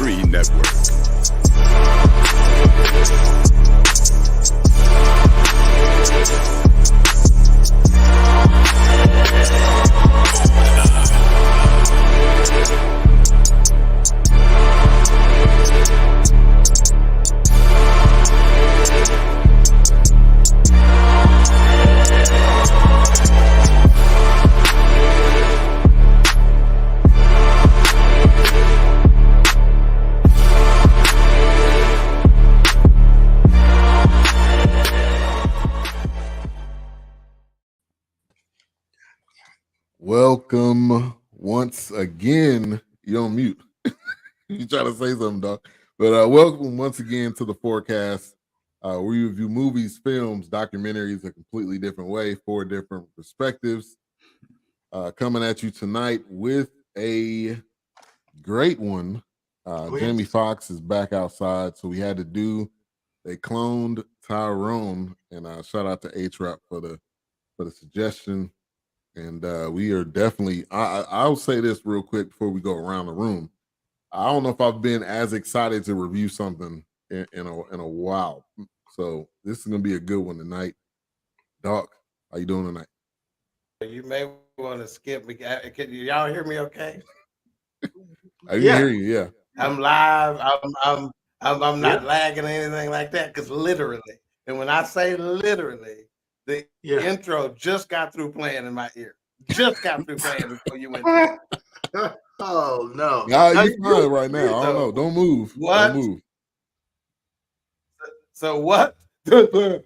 93 Network. Welcome once again. You're on mute. You try to say something, dog. But welcome once again to the forecast. We review movies, films, documentaries a completely different way, 4 different perspectives. Coming at you tonight with a great one. Jamie Foxx is back outside, so we had to do a Cloned Tyrone. And shout out to A-Trap for the suggestion. And we are definitely, I'll say this real quick before we go around the room. I don't know if I've been as excited to review something in a while. So this is going to be a good one tonight. Doc, how you doing tonight? You may want to skip me. Can y'all hear me okay? I can hear you, yeah. I'm live. I'm not lagging or anything like that, because literally, and when I say literally, the intro just got through playing in my ear. Just got through playing before you went through. Oh, no. Nah, you're fine right now. I don't know. Don't move. What? Don't move. So what? I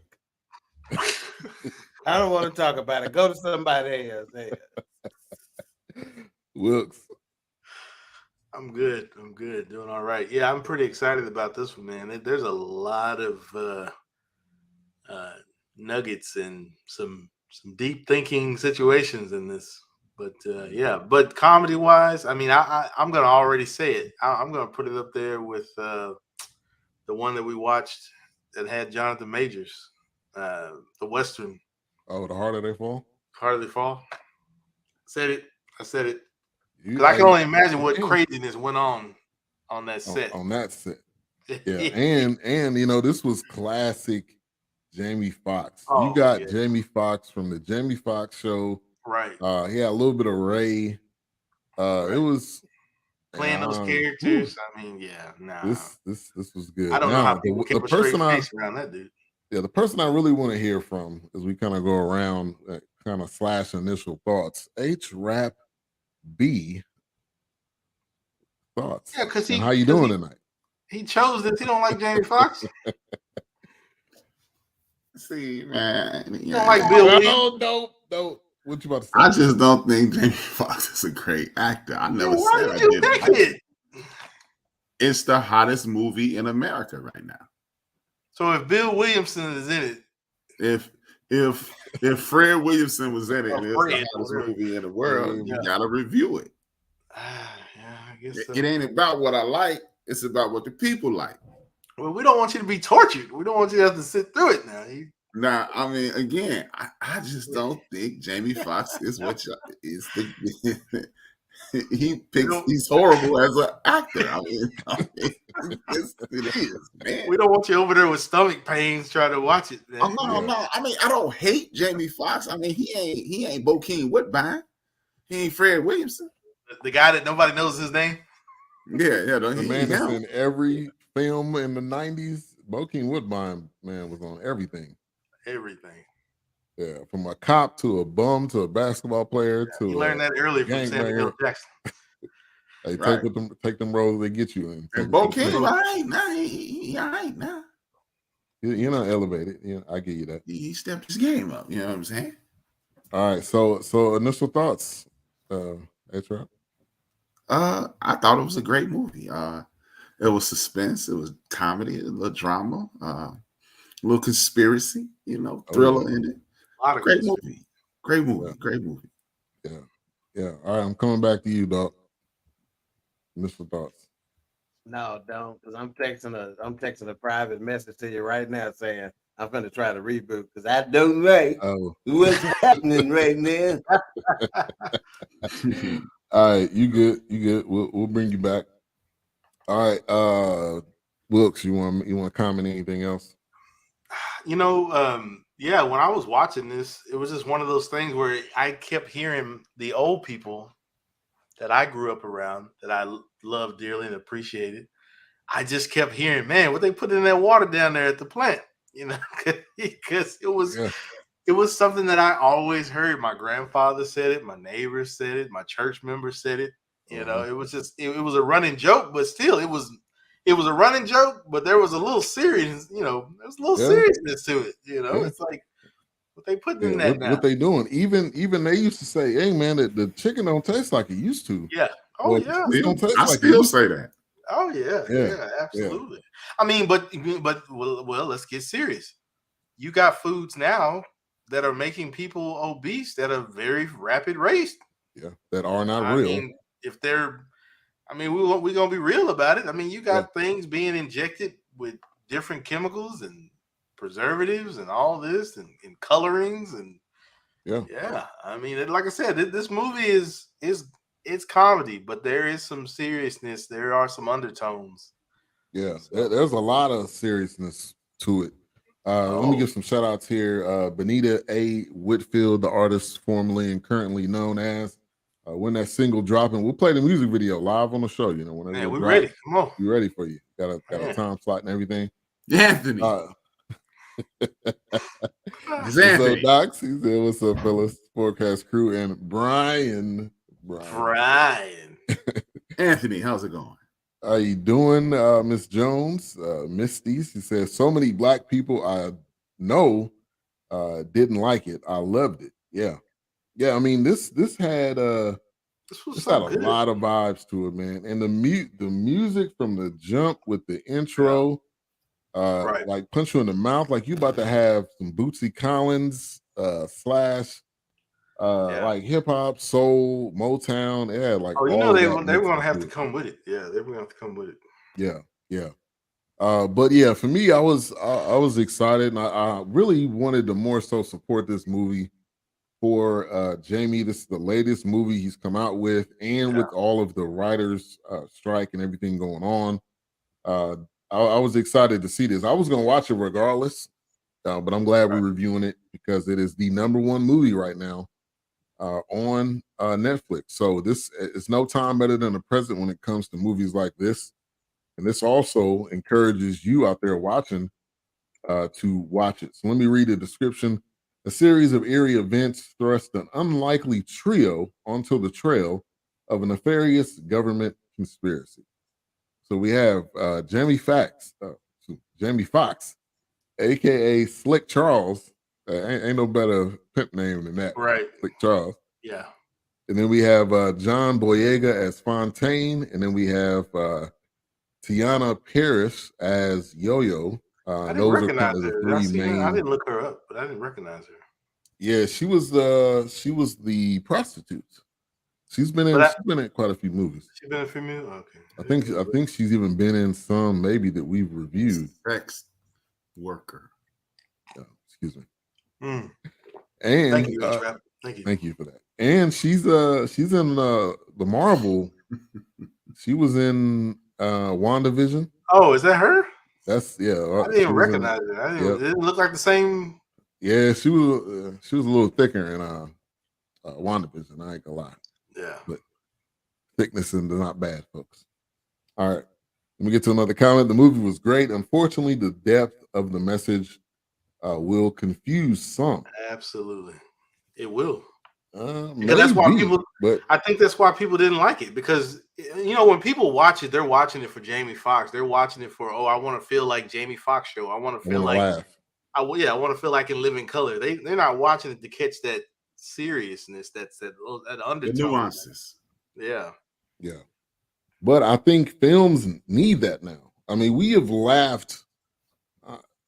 don't want to talk about it. Go to somebody else. Wilkes. I'm good. Doing all right. Yeah, I'm pretty excited about this one, man. There's a lot of nuggets and some deep thinking situations in this. But comedy wise, I mean, I'm gonna already say it. I'm gonna put it up there with the one that we watched that had Jonathan Majors, the Western. Oh, The Harder They Fall? Harder They Fall. I said it. Because I can only imagine what craziness went on that set. On that set. Yeah. and you know, this was classic Jamie Foxx. You got Jamie Foxx from the Jamie Foxx Show. Right. He had a little bit of Ray. It was playing those characters. I mean, This was good. I don't know how people keep a straight face around that dude. Yeah, the person I really want to hear from as we kind of go around, kind of slash initial thoughts. H-Rap B thoughts. Yeah, because how you doing tonight? He chose this. He don't like Jamie Foxx. See, man, you don't like Bill Williams? No. What you about to say? I just don't think Jamie Foxx is a great actor. I never said I didn't like it. It's the hottest movie in America right now. So if Bill Williamson is in it, if Fred Williamson was in it, and it's the hottest movie in the world, you gotta review it. I guess so. It ain't about what I like; it's about what the people like. Well, we don't want you to be tortured. We don't want you to have to sit through it now. Nah, I mean, again, I just don't think Jamie Foxx is what is the. He's horrible as an actor. I mean it is, man. We don't want you over there with stomach pains trying to watch it, man. Oh, no. I mean, I don't hate Jamie Foxx. I mean, he ain't Bokeem Woodbine. He ain't Fred Williamson. The guy that nobody knows his name. Yeah. The man that's in every film in the 90s. Bokeem Woodbine, man, was on everything. Everything. Yeah, from a cop to a bum to a basketball player to you learned that early from Samuel Jackson. Hey, take them roles they get you in. And Bokeem, I ain't now. You're not elevated. I give you that. He stepped his game up. You know what I'm saying? All right. So initial thoughts, H-Rap? I thought it was a great movie. It was suspense. It was comedy, a little drama, a little conspiracy. Thriller in it. Great movie. Yeah. All right, I'm coming back to you, Doc. Initial thoughts. No, don't, because I'm texting a private message to you right now saying I'm going to try to reboot because I don't like what's happening right now. All right, you good. We'll bring you back. All right, Wilkes, you want to comment anything else? You know, yeah, when I was watching this, it was just one of those things where I kept hearing the old people that I grew up around, that I love dearly and appreciated. I just kept hearing, man, what they put in that water down there at the plant, you know, because it was something that I always heard. My grandfather said it, my neighbors said it, my church members said it. You know, it was just it was a running joke, but still it was a running joke, but there was a little serious, you know, there was a little seriousness to it. You know, it's like what they put in that now. What they doing? Even they used to say, "Hey man, the chicken don't taste like it used to." Yeah. Oh yeah. I still say that. Oh yeah, absolutely. I mean, but well, let's get serious. You got foods now that are making people obese at a very rapid rate. Yeah, that are not real. I mean, if they're, I mean, we're gonna be real about it. I mean, you got things being injected with different chemicals and preservatives and all this and colorings and yeah. I mean, like I said, this movie is it's comedy, but there is some seriousness. There are some undertones. Yeah, there's a lot of seriousness to it. Let me give some shout outs here. Benita A. Whitfield, the artist formerly and currently known as, when that single dropping, we'll play the music video live on the show. You know, whenever we're ready. Come on, we're ready for you. Got a time slot and everything. Anthony. What's up, Docs? He said, "What's up, fellas? Forecast crew and Brian. Anthony, how's it going? How you doing, Miss Jones? Misty's. He says, so many black people I know didn't like it. I loved it. Yeah. I mean, this had a lot of vibes to it, man. And the music from the jump with the intro, like punch you in the mouth, like you about to have some Bootsy Collins slash like hip hop, soul, Motown. Yeah, like you know they were gonna have to come with it. Yeah, they were gonna have to come with it. Yeah. But yeah, for me, I was excited, and I really wanted to more so support this movie for Jamie. This is the latest movie he's come out with, and with all of the writers' strike and everything going on. I was excited to see this. I was gonna watch it regardless, but I'm glad we're reviewing it because it is the #1 movie right now on Netflix. So this is no time better than the present when it comes to movies like this. And this also encourages you out there watching to watch it. So let me read the description. A series of eerie events thrust an unlikely trio onto the trail of a nefarious government conspiracy. So we have Jamie Foxx, aka Slick Charles. Ain't no better pimp name than that. Right. Slick Charles. Yeah. And then we have John Boyega as Fontaine. And then we have Tiana Parrish as Yo-Yo. I didn't recognize her. I didn't look her up, but I didn't recognize her. Yeah, she was the prostitute. She's been in quite a few movies. She's been in a few movies? Okay. I think she's even been in some maybe that we've reviewed. Sex worker. Excuse me. And thank you, thank you for that. And she's in the Marvel. She was in WandaVision. Oh, is that her? That's I didn't even recognize it. It didn't look like the same. Yeah, she was a little thicker in WandaVision. I ain't gonna lie. Yeah, but thickness is not bad, folks. All right, let me get to another comment. The movie was great. Unfortunately, the depth of the message will confuse some. Absolutely, it will. Because that's why people. But I think that's why people didn't like it, because when people watch it, they're watching it for Jamie Foxx. They're watching it for I want to feel like Jamie Foxx show. I want to feel like laugh. I want to feel like in Living Color. They're not watching it to catch that seriousness, that undertone, the nuances. Yeah. But I think films need that now. I mean, we have laughed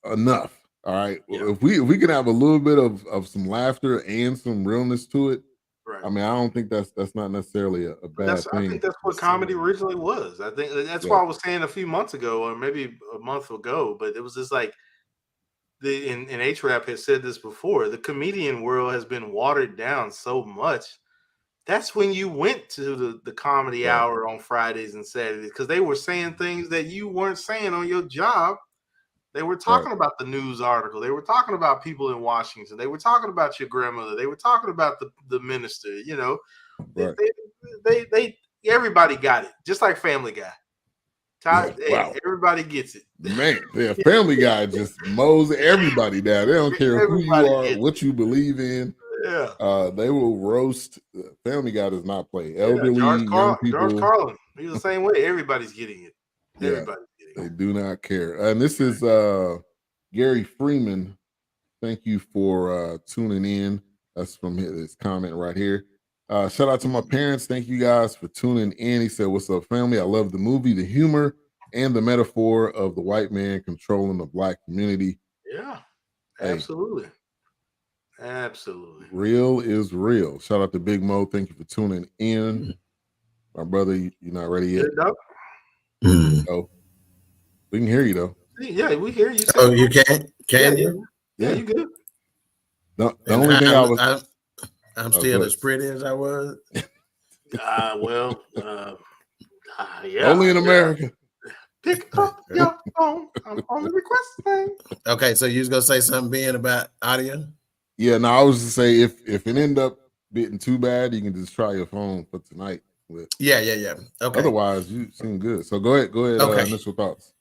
enough. All right. Yeah. If we can have a little bit of some laughter and some realness to it, right. I mean, I don't think that's not necessarily a bad thing. I think that's what comedy originally was. I think that's why I was saying a few months ago, or maybe a month ago, but it was just like and H-Rap has said this before, the comedian world has been watered down so much that's when you went to the comedy hour on Fridays and Saturdays, because they were saying things that you weren't saying on your job. They were talking about the news article. They were talking about people in Washington. They were talking about your grandmother. They were talking about the minister. You know, they everybody got it, just like Family Guy. Everybody gets it. Man, Family Guy just mows everybody down. They don't care who you are, what you believe in. Yeah. They will roast. Family Guy does not play elderly, young people. George Carlin, he's the same way. Everybody's getting it. Everybody's getting it. They do not care. And this is Gary Freeman. Thank you for tuning in. That's from his comment right here. Shout out to my parents. Thank you guys for tuning in. He said, "What's up, family? I love the movie, the humor, and the metaphor of the white man controlling the black community." Yeah, absolutely. Absolutely. Real is real. Shout out to Big Mo. Thank you for tuning in. My brother, you're not ready yet? Oh, we can hear you, though. Yeah, we hear you. Oh, you can? Yeah, you good. The only thing I'm still as pretty as I was. Only in America. Pick up your phone. I'm on the request thing. Okay, so you was gonna say something being about audio? Yeah, no, I was to say if it end up being too bad, you can just try your phone for tonight. Yeah. Okay. Otherwise, you seem good. So go ahead. Okay. Initial thoughts.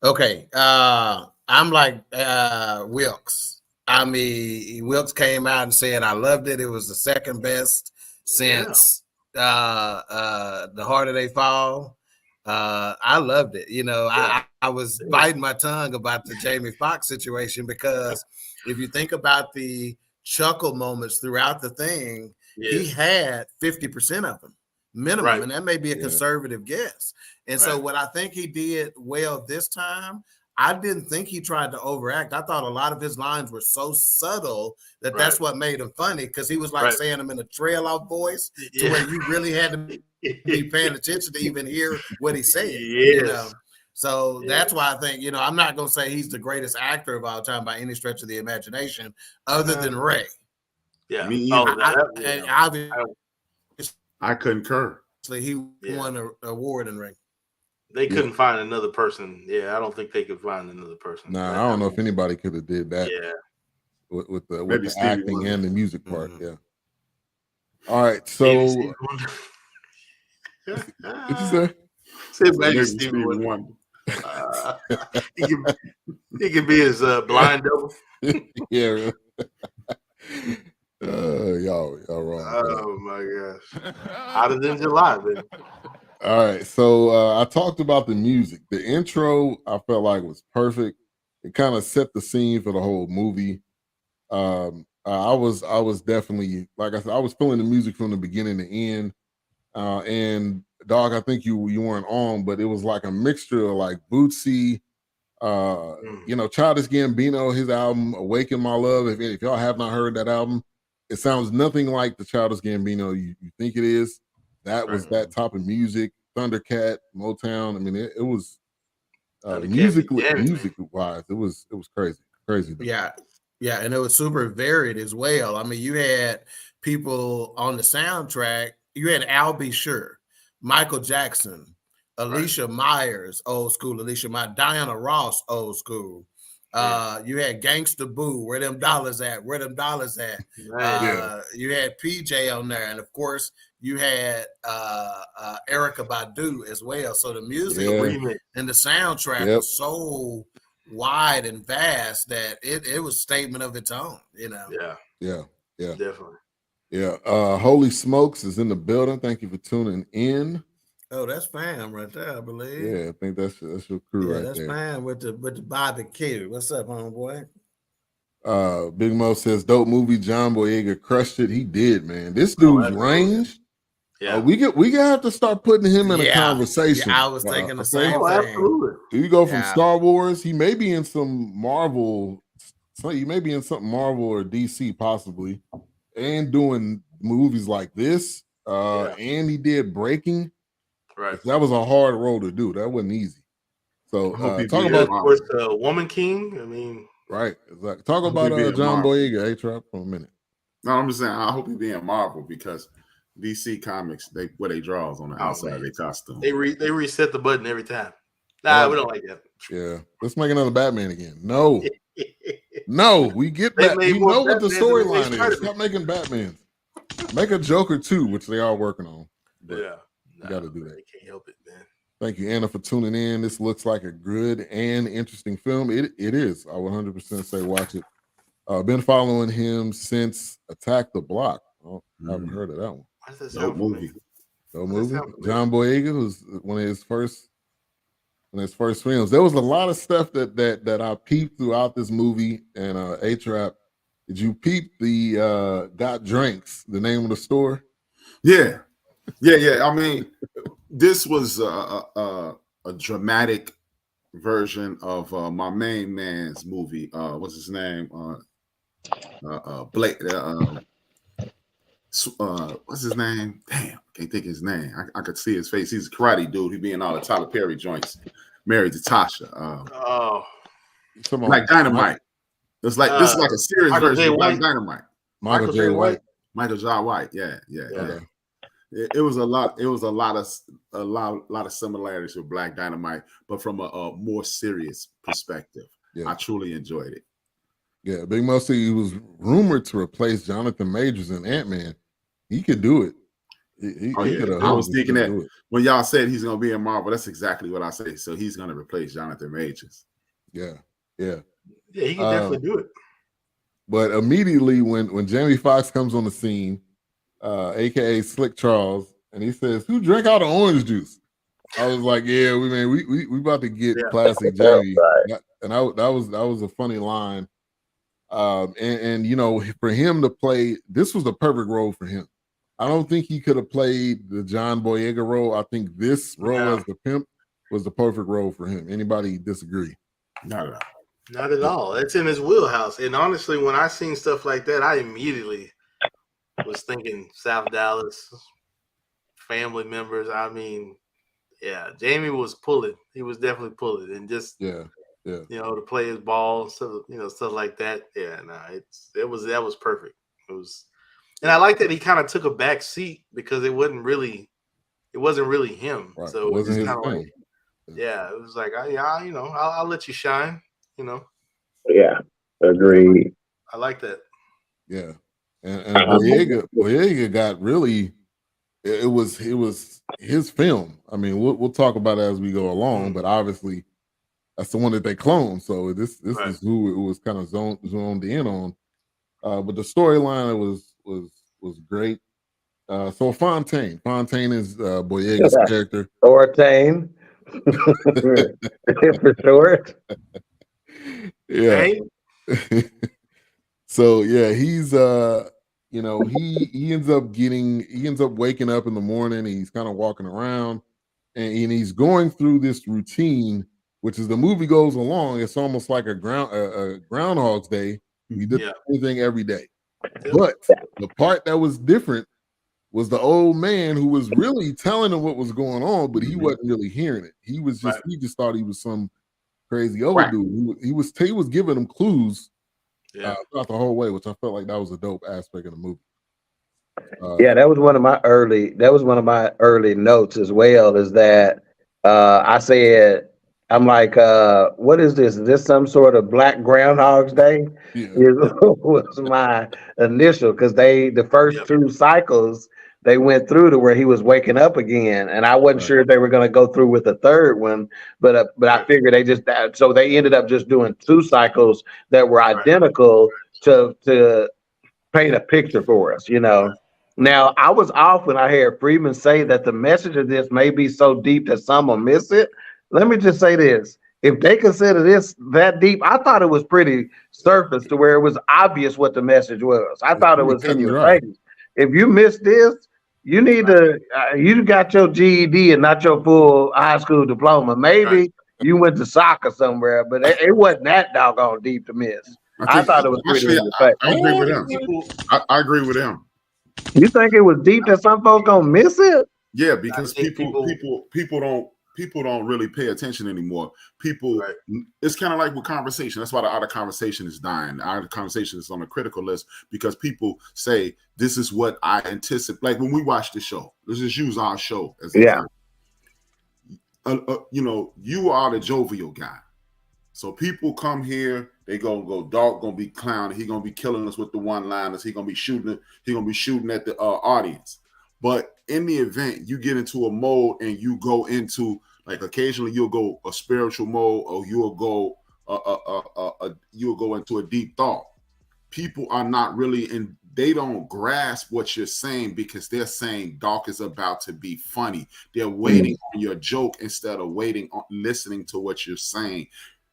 Okay. I'm like Wilkes. I mean, Wilkes came out and said I loved it. It was the second best since The Harder They Fall. I loved it. You know, I was biting my tongue about the Jamie Foxx situation, because if you think about the chuckle moments throughout the thing, he had 50% of them minimum, and that may be a conservative guess. And so what I think he did well this time, I didn't think he tried to overact. I thought a lot of his lines were so subtle that that's what made him funny, because he was like saying them in a trail off voice to where you really had to be paying attention to even hear what he said. You know? So that's why I think, you know, I'm not going to say he's the greatest actor of all time by any stretch of the imagination, other than Ray. Yeah. I concur. So he won an award in Ray. They couldn't find another person. Yeah, I don't think they could find another person. Nah, I don't know if anybody could have did that. Yeah. With the acting and the music part. Yeah. All right. So what'd you say? Maybe Stevie Wonder. He can be his blind double. Yeah. Y'all wrong. Oh my gosh. Hotter than July, baby. All right, so I talked about the music. The intro I felt like was perfect. It kind of set the scene for the whole movie. I was definitely, like I said, I was feeling the music from the beginning to end. And dog, I think you weren't on, but it was like a mixture of like Bootsy, you know, Childish Gambino, his album "Awaken My Love." If y'all have not heard that album, it sounds nothing like the Childish Gambino you think it is. That was that type of music. Thundercat, Motown. I mean, it was music wise, it was crazy. Yeah, and it was super varied as well. I mean, you had people on the soundtrack. You had Al B. Sure, Michael Jackson, Alicia Myers, old school Alicia Myers, Diana Ross, old school. You had Gangsta Boo, Where Them Dollars At? Where Them Dollars At? You had PJ on there, and of course you had Erykah Badu as well. So the music and the soundtrack was so wide and vast that it was a statement of its own, you know. Yeah, definitely. Yeah. Holy Smokes is in the building. Thank you for tuning in. Oh, that's fam right there, I believe. Yeah, I think that's your crew right that's there. That's fam with the barbecue. What's up, homeboy? Big Mo says, dope movie. John Boyega crushed it. He did, man. This dude's range. We gotta have to start putting him in a conversation. Yeah, I was thinking the same thing. Absolutely. You go from Star Wars. He may be in some Marvel. He may be in something Marvel or DC possibly, and doing movies like this. And he did Breaking. Right. That was a hard role to do. That wasn't easy. So talk about, of course, Woman King. I mean, right. Exactly. Talk about John Boyega, A-Trap, for a minute. No, I'm just saying I hope he be in Marvel, because DC Comics, where they draws on the outside of their costume. They reset the button every time. Nah, we don't like that. Yeah, let's make another Batman again. No, no, we get that. We know what the storyline is. Stop making Batmans. Make a Joker 2, which they are working on. But you got to do that. They can't help it, man. Thank you, Anna, for tuning in. This looks like a good and interesting film. It is. I would 100% say watch it. Been following him since Attack the Block. I haven't heard of that one. Dope movie. Dope movie. John Boyega was one of his first films. There was a lot of stuff that I peeped throughout this movie. And A-Trap, did you peep the Got Drinks, the name of the store? Yeah. I mean, this was a dramatic version of my main man's movie. What's his name? Blake. What's his name? Damn, can't think of his name. I could see his face. He's a karate dude. He be in all the Tyler Perry joints. Married to Tasha. Like Dynamite. It's like this is like a serious version of Black Dynamite. Michael J. White. Michael J. White. Yeah. It was a lot. It was a lot of similarities with Black Dynamite, but from a more serious perspective. Yeah. I truly enjoyed it. Yeah, Big Mostly was rumored to replace Jonathan Majors in Ant-Man. He could do it. I was thinking that when y'all said he's going to be in Marvel, that's exactly what I say. So he's going to replace Jonathan Majors. Yeah, he can definitely do it. But immediately when Jamie Foxx comes on the scene, aka Slick Charles, and he says, "Who drank all the orange juice?" I was like, "Yeah, we about to get classic Jamie." Right. And that was a funny line. And you know, for him to play, this was the perfect role for him. I don't think he could have played the John Boyega role. I think this role as the pimp was the perfect role for him. Anybody disagree? Not at all. Not at all. It's in his wheelhouse. And honestly, when I seen stuff like that, I immediately was thinking South Dallas, family members. I mean, yeah, Jamie was pulling. He was definitely pulling, and just you know, to play his ball, so stuff like that. Yeah, that was perfect. It was, and I like that he kind of took a back seat because it wasn't really him. Right. So it wasn't his thing. It was like, I'll let you shine. Yeah, agreed. I like that. Yeah, and Boyega got really. It was his film. I mean, we'll talk about it as we go along, but obviously that's the one that they cloned. So this is who it was kind of zoned in on. But the storyline was great. So Fontaine is Boyega's character. Thortain. For short. Yeah. So he's he ends up waking up in the morning and he's kind of walking around and he's going through this routine, which as the movie goes along, it's almost like a Groundhogs Day. He did everything every day. But the part that was different was the old man who was really telling him what was going on, but he wasn't really hearing it. He just thought he was some crazy old dude. He was giving him clues throughout the whole way, which I felt like that was a dope aspect of the movie. That was one of my early notes as well, is that I said, I'm like, what is this? Is this some sort of Black Groundhog's Day? Was my initial, because the first two cycles they went through to where he was waking up again, and I wasn't sure if they were going to go through with the third one, but I figured they ended up just doing two cycles that were identical to paint a picture for us, Now, I was off when I heard Freeman say that the message of this may be so deep that some will miss it. Let me just say this. If they consider this that deep, I thought it was pretty surface to where it was obvious what the message was. I thought it was in your face. If you missed this, you need to, you got your GED and not your full high school diploma. Maybe you went to soccer somewhere, but it wasn't that doggone deep to miss. I thought it was pretty in your face. I agree with him. I agree with him. You think it was deep that some folks gonna miss it? Yeah, because people don't people don't really pay attention anymore. People, it's kind of like with conversation. That's why the art of conversation is dying. The art of conversation is on the critical list because people say, this is what I anticipate. Like when we watch the show, let's just use our show as an example. You know, you are the jovial guy. So people come here, they go, dog gonna be clowning. He gonna be killing us with the one-liners. He gonna be shooting at the audience. But in the event, you get into a mode and you go into, like, occasionally you'll go a spiritual mode, or you'll go into a deep thought. People are not really in. They don't grasp what you're saying because they're saying Doc is about to be funny. They're waiting on your joke instead of listening to what you're saying.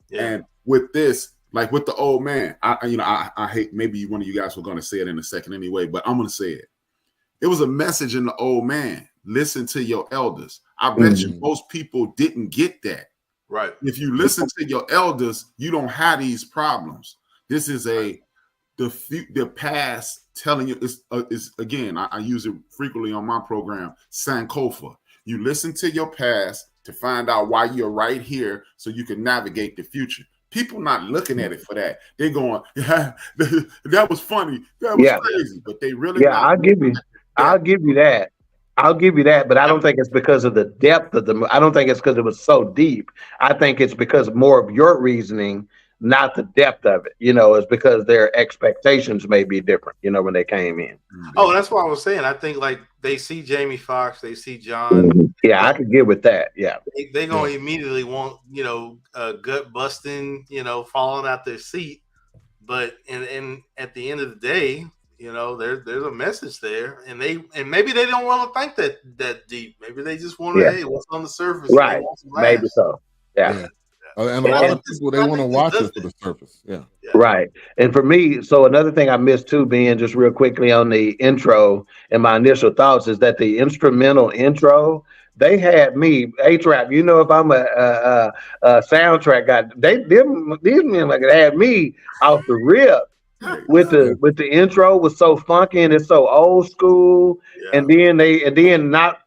Yeah. And with this, like with the old man, I hate, maybe one of you guys were going to say it in a second anyway, but I'm going to say it. It was a message in the old man. Listen to your elders. I bet you most people didn't get that. Right. If you listen to your elders, you don't have these problems. This is the past telling you. Is again, I use it frequently on my program, Sankofa. You listen to your past to find out why you're right here so you can navigate the future. People not looking at it for that. They're going, yeah, that was funny. That was crazy. But they really I'll give you that. But I don't think it's because of the depth of I don't think it's because it was so deep. I think it's because more of your reasoning, not the depth of it. You know, it's because their expectations may be different, you know, when they came in. Oh, that's what I was saying. I think like they see Jamie Foxx, they see John. Yeah, I could get with that. Yeah. They gonna immediately want, you know, gut busting, you know, falling out their seat. But and at the end of the day, you know, there's a message there, and maybe they don't want to think that deep. Maybe they just want to, hey, what's on the surface? Right. Maybe so. Yeah. And a lot of people, they want to watch it for the surface. Yeah. Right. And for me, so another thing I missed too, being just real quickly on the intro and my initial thoughts is that the instrumental intro, they had me, A-Trap, you know, if I'm a soundtrack guy, these men like had me off the rip. With the intro was so funky and it's so old school, and then not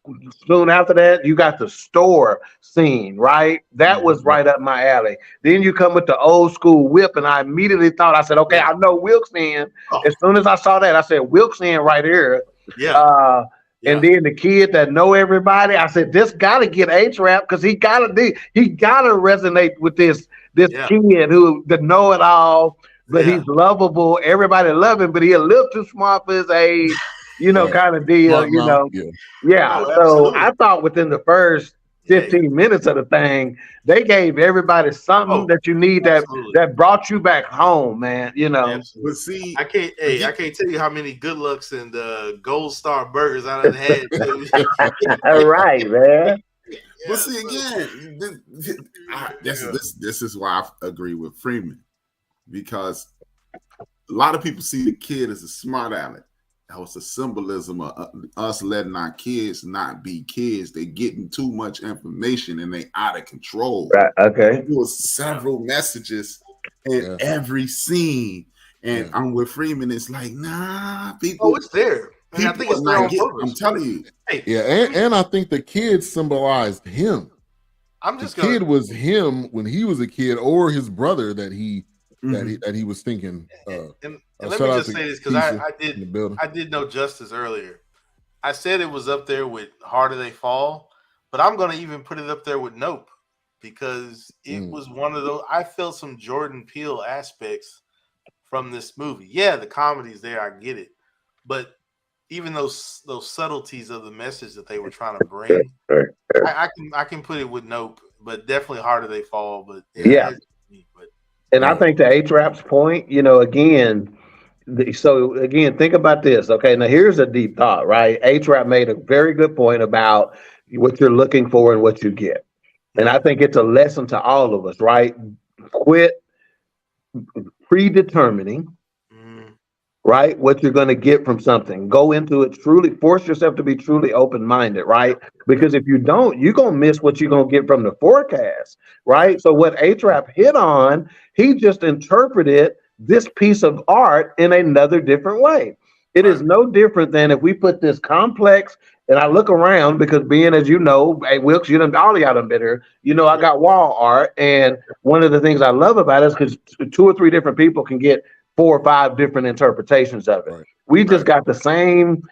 soon after that you got the store scene, right? That was right up my alley. Then you come with the old school whip, and I immediately thought, I said, okay, I know Wilkes in. As soon as I saw that, I said Wilkes in right here. And then the kid that know everybody, I said, this gotta get A-Trap because he gotta resonate with this kid who the know it all. But he's lovable. Everybody love him, but he a little too smart for his age, you know, kind of deal, you know. So I thought within the first 15 minutes of the thing, they gave everybody something that you need that brought you back home, man. You know. But see, I can't tell you how many Good Lucks and Gold Star burgers I done had. All right, man. But see, again, this is why I agree with Freeman. Because a lot of people see the kid as a smart aleck. That was a symbolism of us letting our kids not be kids. They're getting too much information and they out of control. Right. Okay. There was several messages in every scene. And I'm with Freeman. It's like, nah, people. Oh, it's there. I think it's there on purpose. I'm telling you. Hey, and I think the kids symbolized him. Kid was him when he was a kid, or his brother that he was thinking. And let me just say this, because I did know Justice earlier. I said it was up there with Harder They Fall, but I'm going to even put it up there with Nope, because it was one of those. I felt some Jordan Peele aspects from this movie. Yeah, the comedy's there, I get it, but even those subtleties of the message that they were trying to bring, I can put it with Nope, but definitely Harder They Fall. But and I think to A-Trap's point, you know, again, think about this. Okay, now here's a deep thought, right? A-Trap made a very good point about what you're looking for and what you get. And I think it's a lesson to all of us, right? Quit predetermining, right, what you're going to get from something. Go into it truly, force yourself to be truly open-minded, right? Because if you don't, you're going to miss what you're going to get from the forecast, right? So what A-Trap hit on, he just interpreted this piece of art in another different way. It is no different than if we put this complex And I look around because being, as you know, hey, Wilkes, you done, all of y'all done been here. You know, I got wall art. And one of the things I love about it is because 2 or 3 different people can get 4 or 5 different interpretations of it. Right. We just got the same.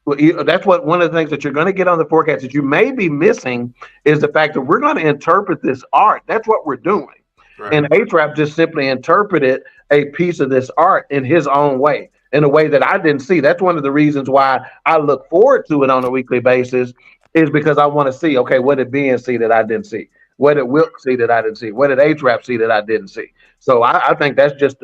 That's what one of the things that you're going to get on the forecast that you may be missing is the fact that we're going to interpret this art. That's what we're doing. Right. And A-Trap just simply interpreted a piece of this art in his own way, in a way that I didn't see. That's one of the reasons why I look forward to it on a weekly basis, is because I want to see, okay, what did Ben see that I didn't see? What did Wilk see that I didn't see? What did A-Trap see that I didn't see? So I think that's just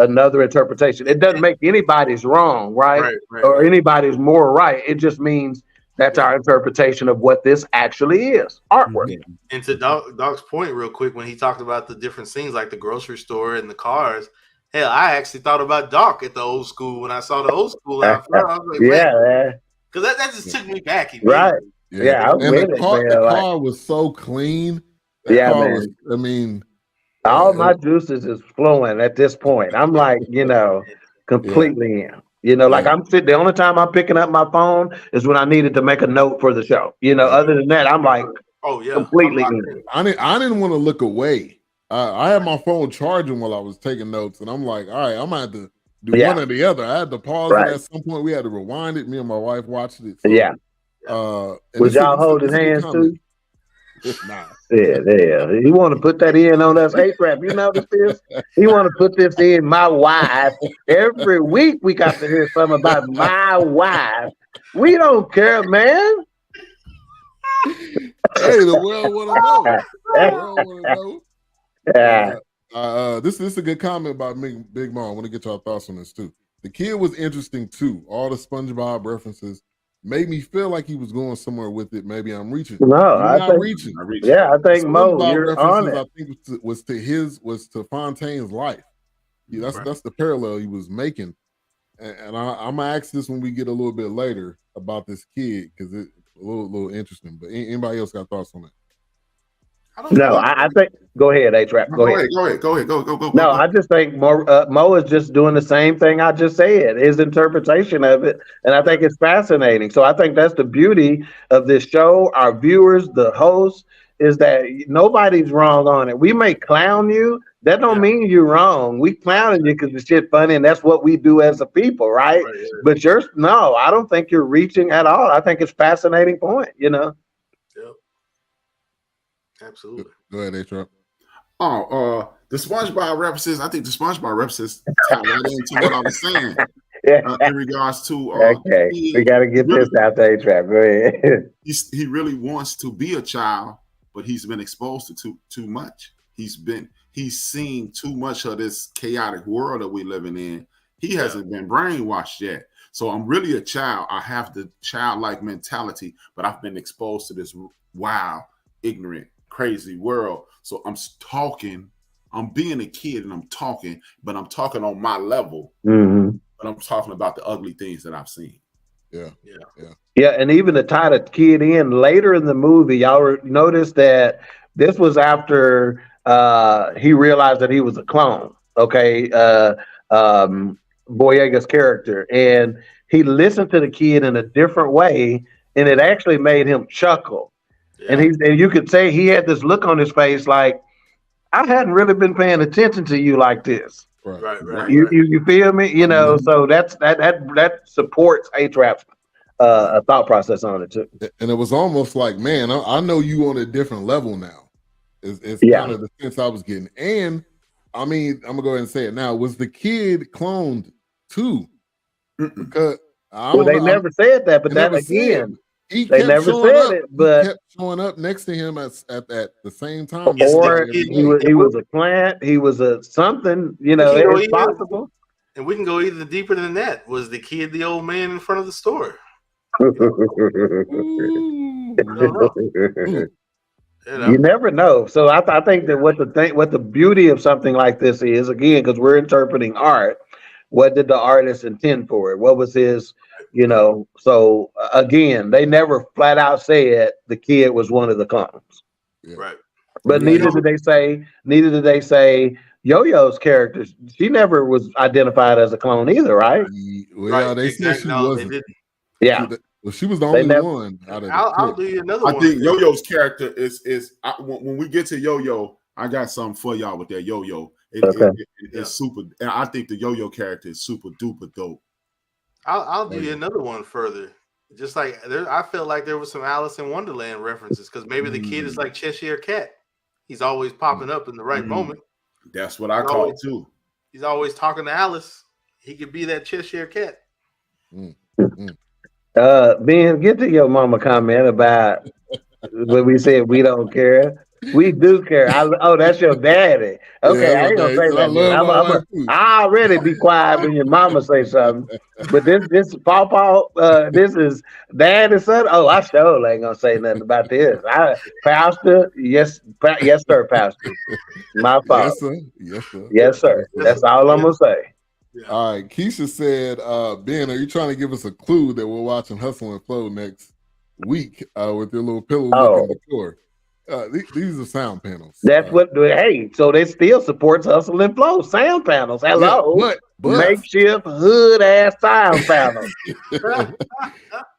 another interpretation. It doesn't make anybody's wrong, right? Or anybody's more right. It just means that's our interpretation of what this actually is, artwork. And to Doc's point real quick, when he talked about the different scenes like the grocery store and the cars, hell, I actually thought about Doc at the old school when I saw the old school out front. I was like, man, because that just took me back. Right. Yeah, and the car was so clean. That car was, I mean, all my juices is flowing at this point. I'm like, completely in. Like I'm sitting. The only time I'm picking up my phone is when I needed to make a note for the show. Other than that, I'm like, completely in. I didn't want to look away. I had my phone charging while I was taking notes, and I'm like, all right, I'm gonna have to do one or the other. I had to pause it at some point. We had to rewind it. Me and my wife watched it. So, was y'all holding hands too? Nah. Yeah. He want to put that in on us. A-Trap, you notice this? He want to put this in my wife. Every week we got to hear something about my wife. We don't care, man. Hey, the world want to know. This is a good comment about Big Mom. I want to get y'all thoughts on this too. The kid was interesting too. All the SpongeBob references made me feel like he was going somewhere with it. Maybe I'm reaching. No, I'm not reaching. Yeah, I think Mo, you're on it. I think was to Fontaine's life. That's the parallel he was making. And I'm gonna ask this when we get a little bit later about this kid because it's a little interesting. But anybody else got thoughts on that? I think. Go ahead, A-Trap. Go ahead. Go. No, I just think Mo is just doing the same thing I just said. His interpretation of it, and I think it's fascinating. So I think that's the beauty of this show. Our viewers, the hosts, is that nobody's wrong on it. We may clown you. That don't mean you're wrong. We clowning you because the shit funny, and that's what we do as a people, right? But I don't think you're reaching at all. I think it's a fascinating point. Yep. Absolutely. Go ahead, A-Trap. The SpongeBob references. I think the SpongeBob references tie right into what I was saying in regards to. Okay, we got to get this out there, A-Trap. Go ahead. He really wants to be a child, but he's been exposed to too much. He's seen too much of this chaotic world that we're living in. He hasn't been brainwashed yet. So I'm really a child. I have the childlike mentality, but I've been exposed to this wild, ignorant, crazy world. So I'm being a kid and I'm talking, but I'm talking on my level. Mm-hmm. But I'm talking about the ugly things that I've seen. Yeah, and even to tie the kid in later in the movie, y'all noticed that this was after he realized that he was a clone. Okay, Boyega's character, and he listened to the kid in a different way, and it actually made him chuckle. And you could say he had this look on his face like, I hadn't really been paying attention to you like this. Right. You feel me? So that supports A-Trap's thought process on it too. And it was almost like, man, I know you on a different level now. It's kind of the sense I was getting. And I mean, I'm gonna go ahead and say it now. Was the kid cloned too? Because they never said that, but that again. They never said it, but he kept showing up next to him at the same time. Or he was a plant, he was a something, it's possible. And we can go even deeper than that. Was the kid the old man in front of the store? You never know. So I think that what the beauty of something like this is, again, because we're interpreting art, what did the artist intend for it? What was his so again, they never flat out said the kid was one of the clones. Right. But neither did they say Yo-Yo's character, she never was identified as a clone either, right? Well, they said she wasn't. Yeah. Well, she was the They only never- one out of the I'll clique. do you another I one. think Yo-Yo's character is when we get to Yo-Yo, I got something for y'all with that Yo-Yo. It's super. And I think the Yo-Yo character is super duper dope. I'll do you another one further. Just like I felt like there was some Alice in Wonderland references because maybe the kid is like Cheshire Cat. He's always popping up in the right moment. That's what I call it too. He's always talking to Alice. He could be that Cheshire Cat. Ben, get to your mama comment about when we said we don't care. We do care. That's your daddy. Okay, I ain't gonna say that. I already be quiet when your mama say something. But this Paw, this is dad and son. Oh, I sure ain't gonna say nothing about this. Pastor, yes, sir, Pastor. My fault. Yes, sir. That's all I'm gonna say. Yeah. All right, Keisha said, Ben, are you trying to give us a clue that we're watching Hustle and Flow next week with your little pillow looking decor? These are sound panels. That's so they still supports Hustle and Flow sound panels. Hello, yeah, but makeshift hood ass sound panels.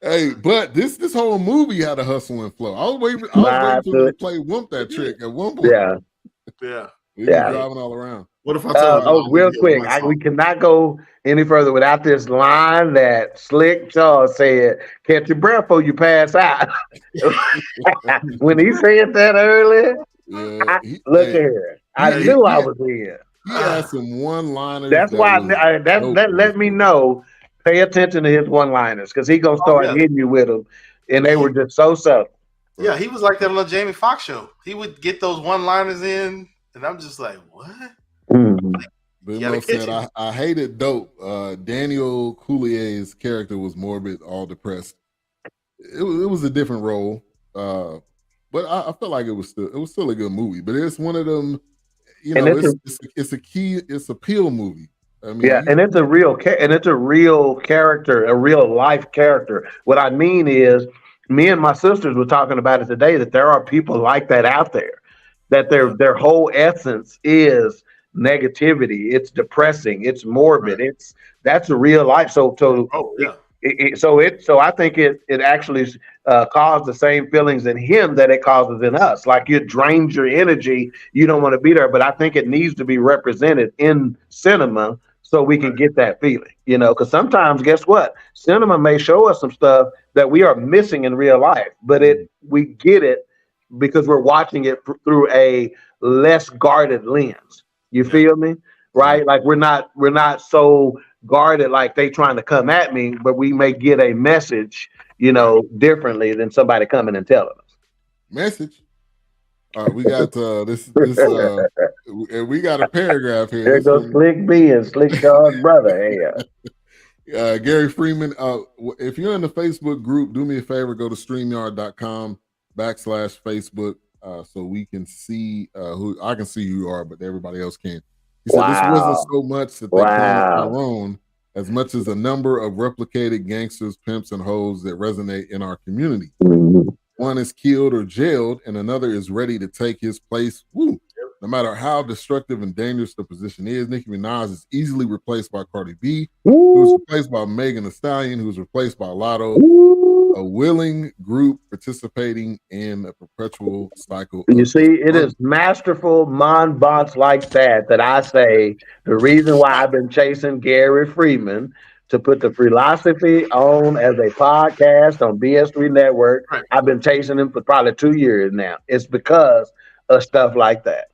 Hey, but this whole movie had a Hustle and Flow. I was waiting for them to play Whoop That Trick at one point. Yeah. He was driving all around. What if I tell you? Real quick, we cannot go any further without this line that Slick Charles said, catch your breath before you pass out. When he said that earlier, look here. I knew I was here. He had some one-liners. That's why that let me know. Pay attention to his one-liners because he's going to start hitting you with them. And they were just so subtle. Yeah, he was like that on the Jamie Foxx show. He would get those one-liners in, and I'm just like, what? Like, said, I hated Dope. Daniel Coulier's character was morbid, all depressed. It was a different role, but I felt like it was still a good movie. But it's one of them, it's a Peel movie. I mean, and it's a real character, a real life character. What I mean is, me and my sisters were talking about it today that there are people like that out there, that their whole essence is negativity. It's depressing. It's morbid. That's a real life. So I think it actually caused the same feelings in him that it causes in us. Like it drains your energy. You don't want to be there, but I think it needs to be represented in cinema so we can get that feeling, because sometimes guess what? Cinema may show us some stuff that we are missing in real life, but we get it because we're watching it through a less guarded lens. You feel me? Right? Like we're not so guarded like they trying to come at me, but we may get a message, differently than somebody coming and telling us. Message. All right, we got this we got a paragraph here. There goes Slick B and Slick Charles' brother. Hey, Gary Freeman, if you're in the Facebook group, do me a favor, go to StreamYard.com/Facebook so we can see I can see who you are, but everybody else can't. He said this wasn't so much that they cloned Tyrone as much as a number of replicated gangsters, pimps, and hoes that resonate in our community. One is killed or jailed, and another is ready to take his place. Woo. No matter how destructive and dangerous the position is, Nicki Minaj is easily replaced by Cardi B, who was replaced by Megan Thee Stallion, who was replaced by Lotto. A willing group participating in a perpetual cycle. You see, it is masterful mon bots like that I say the reason why I've been chasing Gary Freeman to put the philosophy on as a podcast on BS3 Network. Right. I've been chasing him for probably 2 years now. It's because of stuff like that.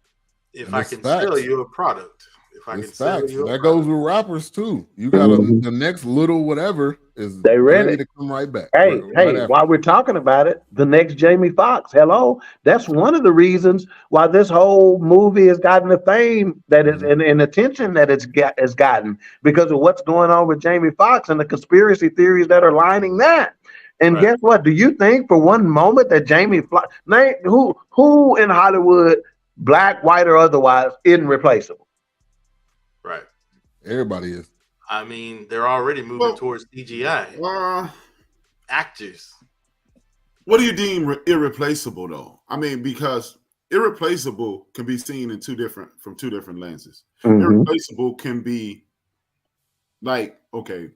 If I can sell you a product. That goes with rappers too. You got the next little whatever is ready to come right back. Hey, while we're talking about it, the next Jamie Foxx, hello. That's one of the reasons why this whole movie has gotten the fame that is and attention that it's gotten because of what's going on with Jamie Foxx and the conspiracy theories that are lining that. And guess what? Do you think for one moment that Jamie Foxx, who in Hollywood, black, white, or otherwise, isn't replaceable? Right. Everybody is. I mean, they're already moving towards CGI. Actors. What do you deem irreplaceable, though? I mean, because irreplaceable can be seen in two different lenses. Irreplaceable can be like, okay,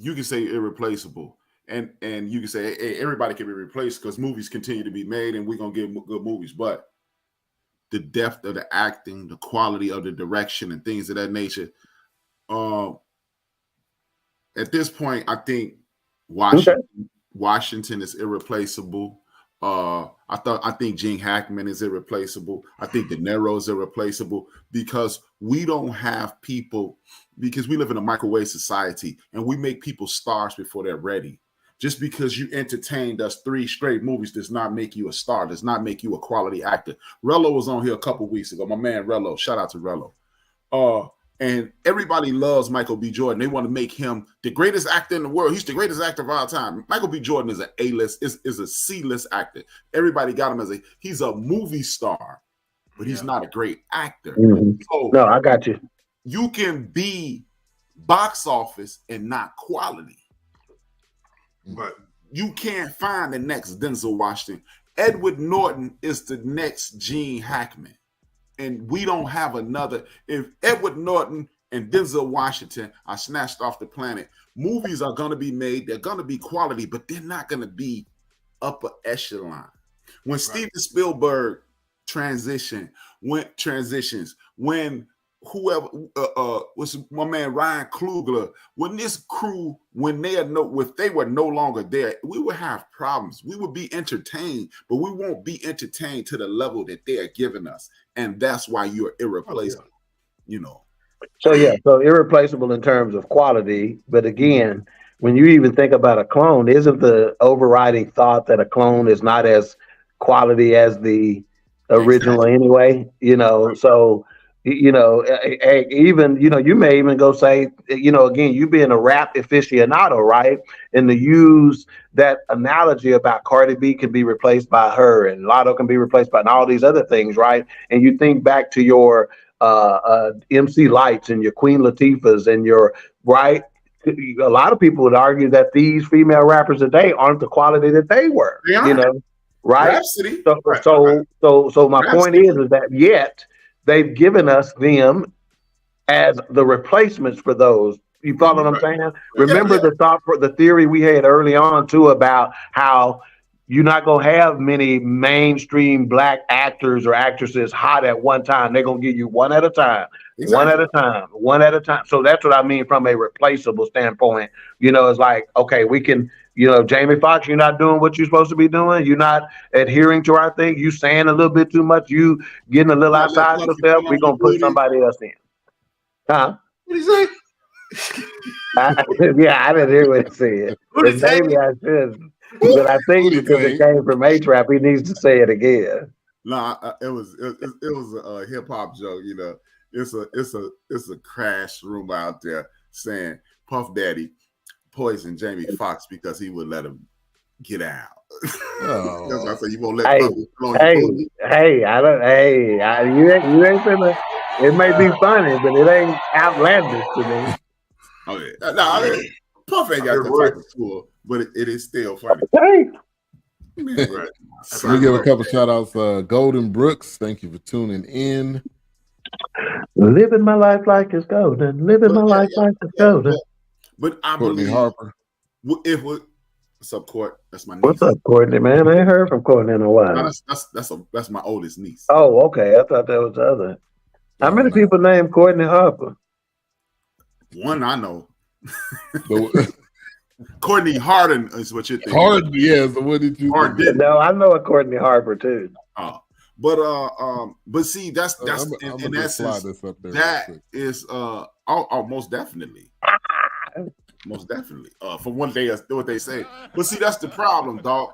you can say irreplaceable, and you can say hey, everybody can be replaced because movies continue to be made, and we're gonna get good movies. But the depth of the acting, the quality of the direction, and things of that nature. At this point, I think Washington is irreplaceable. I think Gene Hackman is irreplaceable. I think De Niro is irreplaceable because we don't have people, because we live in a microwave society and we make people stars before they're ready. Just because you entertained us 3 straight movies does not make you a star, does not make you a quality actor. Rello was on here a couple weeks ago. My man Rello, shout out to Rello. And everybody loves Michael B. Jordan. They want to make him the greatest actor in the world. He's the greatest actor of all time. Michael B. Jordan is an A-list, is a C-list actor. Everybody got him as he's a movie star, but he's not a great actor. So no, I got you. You can be box office and not quality. But you can't find the next Denzel Washington. Edward Norton is the next Gene Hackman. And we don't have another. If Edward Norton and Denzel Washington are snatched off the planet, movies are going to be made. They're going to be quality, but they're not going to be upper echelon. When Steven Spielberg transitions, when whoever was my man Ryan Coogler, when this crew, if they were no longer there, we would have problems. We would be entertained, but we won't be entertained to the level that they are giving us. And that's why you're irreplaceable, So irreplaceable in terms of quality. But again, when you even think about a clone, isn't the overriding thought that a clone is not as quality as the original anyway? So even you may even go say, again, you being a rap aficionado, right? And to use that analogy about Cardi B can be replaced by her and Lotto can be replaced by and all these other things, right? And you think back to your MC Lights and your Queen Latifahs and your right. A lot of people would argue that these female rappers today aren't the quality that they were, right? Rhapsody. So my point is that yet they've given us them as the replacements for those. You follow what I'm saying? Remember the theory we had early on too about how you're not gonna have many mainstream black actors or actresses hot at one time. They're gonna give you one at a time, one at a time. So that's what I mean from a replaceable standpoint. It's like, okay, we can, Jamie Foxx, you're not doing what you're supposed to be doing. You're not adhering to our thing. You saying a little bit too much. You getting a little outside yourself. We're gonna put somebody else in. Huh? What did he say? I didn't hear what he said. And maybe I should. But I think because it came from H-Rap, he needs to say it again. Nah, it was a hip hop joke. It's a crash rumor out there saying Puff Daddy poisoned Jamie Foxx because he would let him get out. Oh. That's why I say you won't let Puff you ain't finna. It may be funny, but it ain't outlandish to me. Okay, Puff ain't got the type of tool, but it is still funny. Right. Let me give a couple shout outs. Golden Brooks, thank you for tuning in. Living my life like it's golden. Living my life like it's golden. But I Courtney believe Harper. What's up, Court? That's my niece. What's up, Courtney, man? I ain't heard from Courtney in a while. No, that's my oldest niece. Oh, okay. I thought that was the other. How many people named Courtney Harper? One I know. Courtney Harden is what you're thinking. Harden, yes. What did you? Harden. No, I know a Courtney Harper too. Oh, but see, that's in essence that is most definitely. Most definitely. For one day, that's what they say. But see, that's the problem, dog.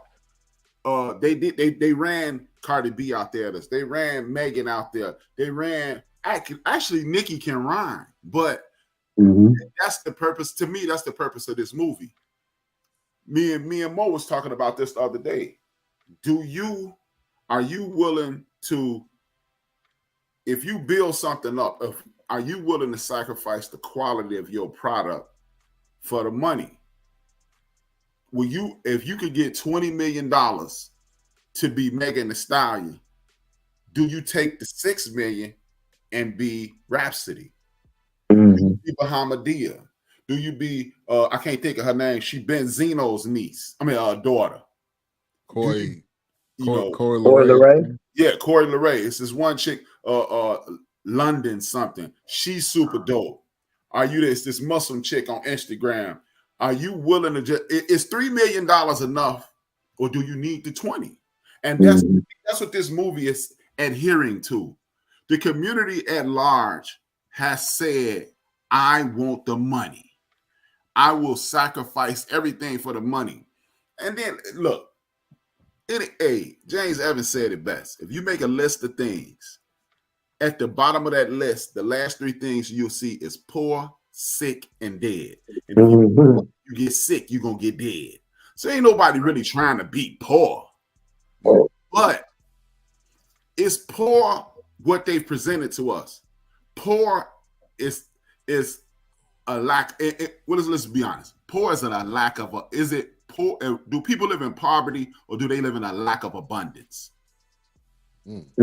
They ran Cardi B out there. They ran Megan out there. They ran actually Nicki can rhyme, but that's the purpose. To me, that's the purpose of this movie. Me and Mo was talking about this the other day. Are you willing to, if you build something up, are you willing to sacrifice the quality of your product for the money? If you could get $20 million to be Megan Thee Stallion, do you take the $6 million and be Rhapsody? Be Bahamadia? Do you be I can't think of her name. She Benzino's niece. I mean daughter. Corey LeRae. Yeah, Corey LeRae. It's this one chick, London something. She's super dope. Are you this Muslim chick on Instagram? Are you willing to just? Is $3 million enough, or do you need the 20? And that's what this movie is adhering to. The community at large has said, "I want the money. I will sacrifice everything for the money." And then look, James Evans said it best. If you make a list of things, at the bottom of that list, the last 3 things you'll see is poor, sick, and dead. And if you get sick, you're going to get dead. So ain't nobody really trying to beat poor. But is poor what they presented to us? Poor is a lack. Let's be honest. Poor is a lack of is it poor? Do people live in poverty or do they live in a lack of abundance? That's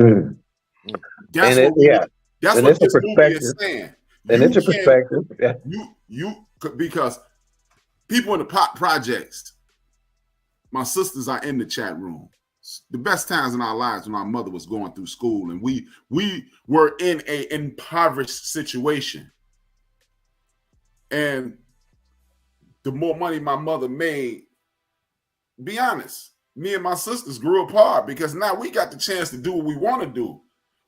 what this movie is saying. And it's a perspective. Yeah. You because people in the projects, my sisters are in the chat room. The best times in our lives when our mother was going through school and we were in an impoverished situation. And the more money my mother made, be honest, me and my sisters grew apart because now we got the chance to do what we want to do.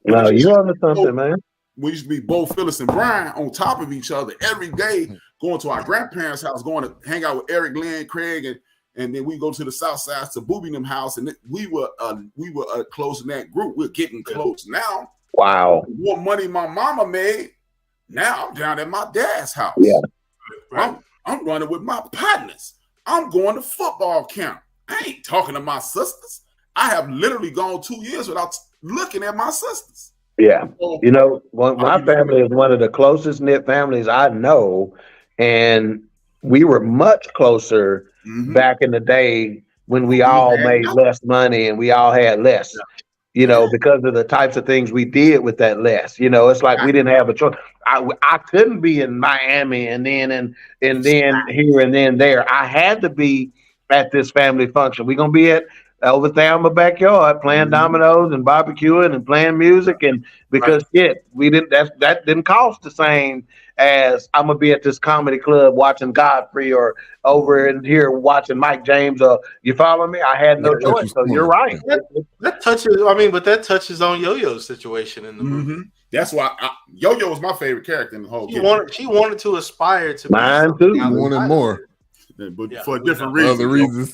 No, you're on to something, man. We used to be Bo, Phyllis, and Brian on top of each other every day, going to our grandparents' house, going to hang out with Eric, Glenn, Craig, and then we go to the south side to Booby them house, and we were a close knit group. We're getting close now. Wow. The more money my mama made, now I'm down at my dad's house. Yeah. I'm running with my partners. I'm going to football camp. I ain't talking to my sisters. I have literally gone 2 years without looking at my sisters. Yeah. You know, my family is one of the closest knit families I know. And we were much closer back in the day when we all made less money and we all had less, you know, because of the types of things we did with that less. You know, it's like we didn't have a choice. I couldn't be in Miami and then here and then there. I had to be at this family function. We're gonna be at over there in my backyard playing dominoes and barbecuing and playing music, and because we didn't that didn't cost the same as I'm gonna be at this comedy club watching Godfrey or over in here watching Mike James. You follow me? I had no choice. So you're right. That touches on Yo-Yo's situation in the movie. That's why Yo-Yo was my favorite character in the whole. She wanted to aspire to mine too. I wanted more. But for different reasons. Other reasons.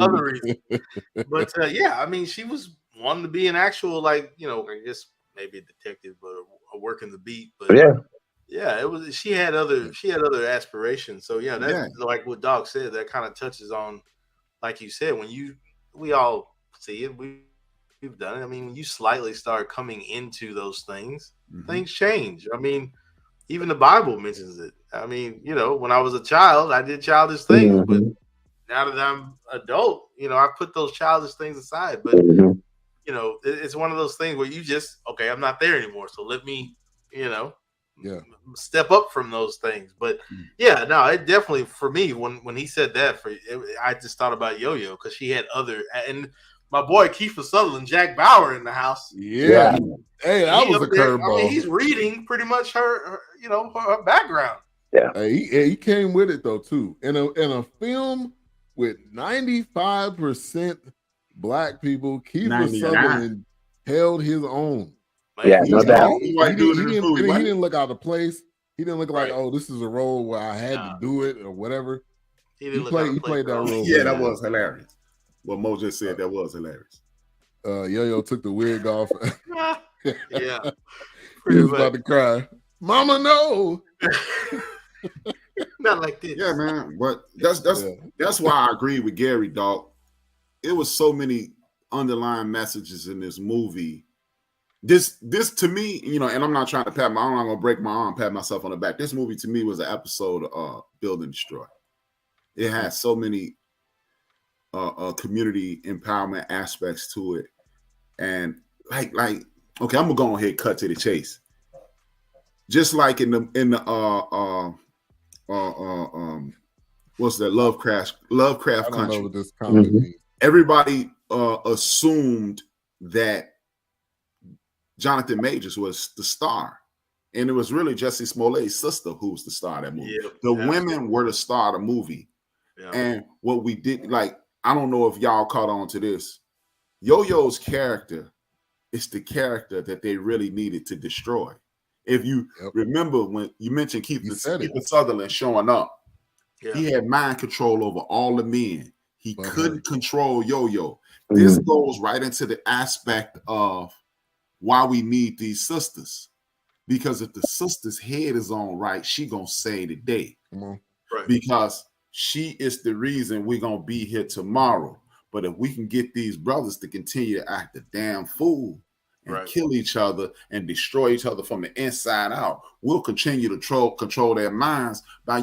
Other reasons. But I mean, she was wanting to be an actual, like, you know, I guess maybe a detective, but a working the beat. But it was. She had other aspirations. So that's like what Doc said. That kind of touches on, like you said, when we all see it. We've done it. I mean, when you slightly start coming into those things, things change. I mean, even the Bible mentions it. I mean, you know, when I was a child, I did childish things, but now that I'm adult, you know, I put those childish things aside. But you know, it's one of those things where you just, okay, I'm not there anymore, so let me, you know, step up from those things. But it definitely, for me, when he said that, I just thought about Yo-Yo because she had other, and my boy Kiefer Sutherland, Jack Bauer in the house. Yeah. Hey, that was a curveball. I mean, he's reading pretty much her background. Yeah. He came with it though too. In a film with 95% black people, Kiefer Sutherland held his own. Yeah, no doubt. He didn't look out of place. He didn't look like, oh, this is a role where I had to do it or whatever. He played that role. Yeah, that was hilarious. What Mo just said, that was hilarious. Yo-Yo took the wig off. Yeah. He was about to cry. Mama, no. Not like this. Yeah, man. But that's why I agree with Gary, dog. It was so many underlying messages in this movie. This to me, you know, and I'm not trying to I'm not gonna break my arm, pat myself on the back. This movie to me was an episode of Build and Destroy. It has so many community empowerment aspects to it, and like okay, I'm gonna go ahead and cut to the chase. Just like in the what's that? Lovecraft I don't Country. know what this comment means. Everybody assumed that Jonathan Majors was the star. And it was really Jussie Smollett's sister who was the star of that movie. The women were the star of the movie. And what we did, like, I don't know if y'all caught on to this. Yo-Yo's character is the character that they really needed to destroy. If you remember when you mentioned Keith Sutherland showing up, he had mind control over all the men. He couldn't control Yo-Yo. This goes right into the aspect of why we need these sisters. Because if the sister's head is on right, she gonna save the day. Come on. Right. Because she is the reason we're gonna be here tomorrow. But if we can get these brothers to continue to act a damn fool and kill each other and destroy each other from the inside out, we'll continue to control their minds by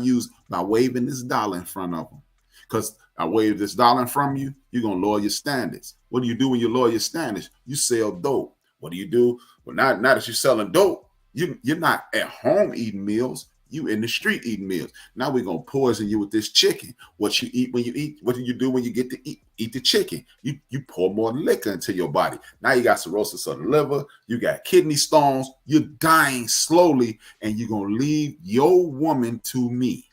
waving this dollar in front of them. Because I wave this dollar in front of you, you're gonna lower your standards. What do you do when you lower your standards? You sell dope. What do you do? Well, now that you're selling dope, you're not at home eating meals. You in the street eating meals. Now we're gonna poison you with this chicken. What you eat when you eat? What do you do when you get to eat the chicken? You pour more liquor into your body. Now you got cirrhosis of the liver. You got kidney stones. You're dying slowly, and you're gonna leave your woman to me.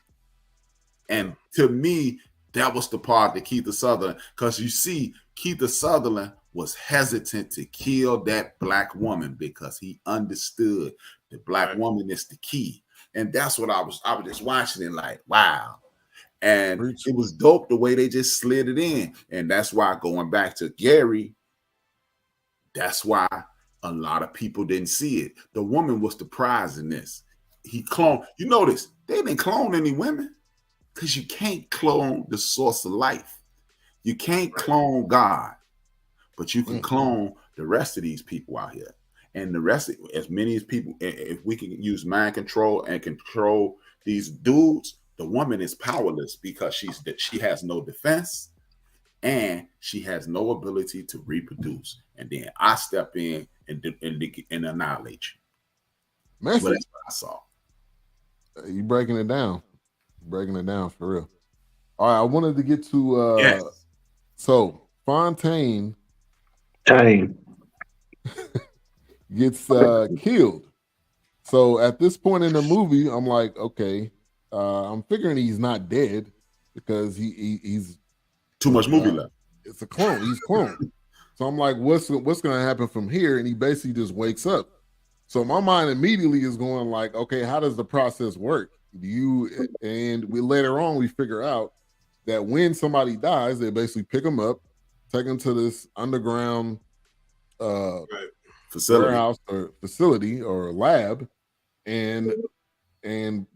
And to me, that was the part that Keith Sutherland, because you see, Keith Sutherland was hesitant to kill that black woman because he understood the black woman is the key. And that's what I was just watching it like, wow. And it was dope the way they just slid it in. And that's why, going back to Gary, that's why a lot of people didn't see it. The woman was the prize in this. He cloned, you notice, they didn't clone any women because you can't clone the source of life. You can't clone God. But you can clone the rest of these people out here. And the rest, as many as people, if we can use mind control and control these dudes, the woman is powerless because she has no defense and she has no ability to reproduce. And then I step in and annihilate you. Well, that's what I saw. You breaking it down. Breaking it down for real. All right, I wanted to get to so Fontaine gets killed. So at this point in the movie, I'm like, okay, I'm figuring he's not dead because he's too much movie left. It's a clone. He's cloned. So I'm like, what's going to happen from here? And he basically just wakes up. So my mind immediately is going like, okay, how does the process work? Later on we figure out that when somebody dies, they basically pick them up, take them to this underground warehouse or facility or lab, and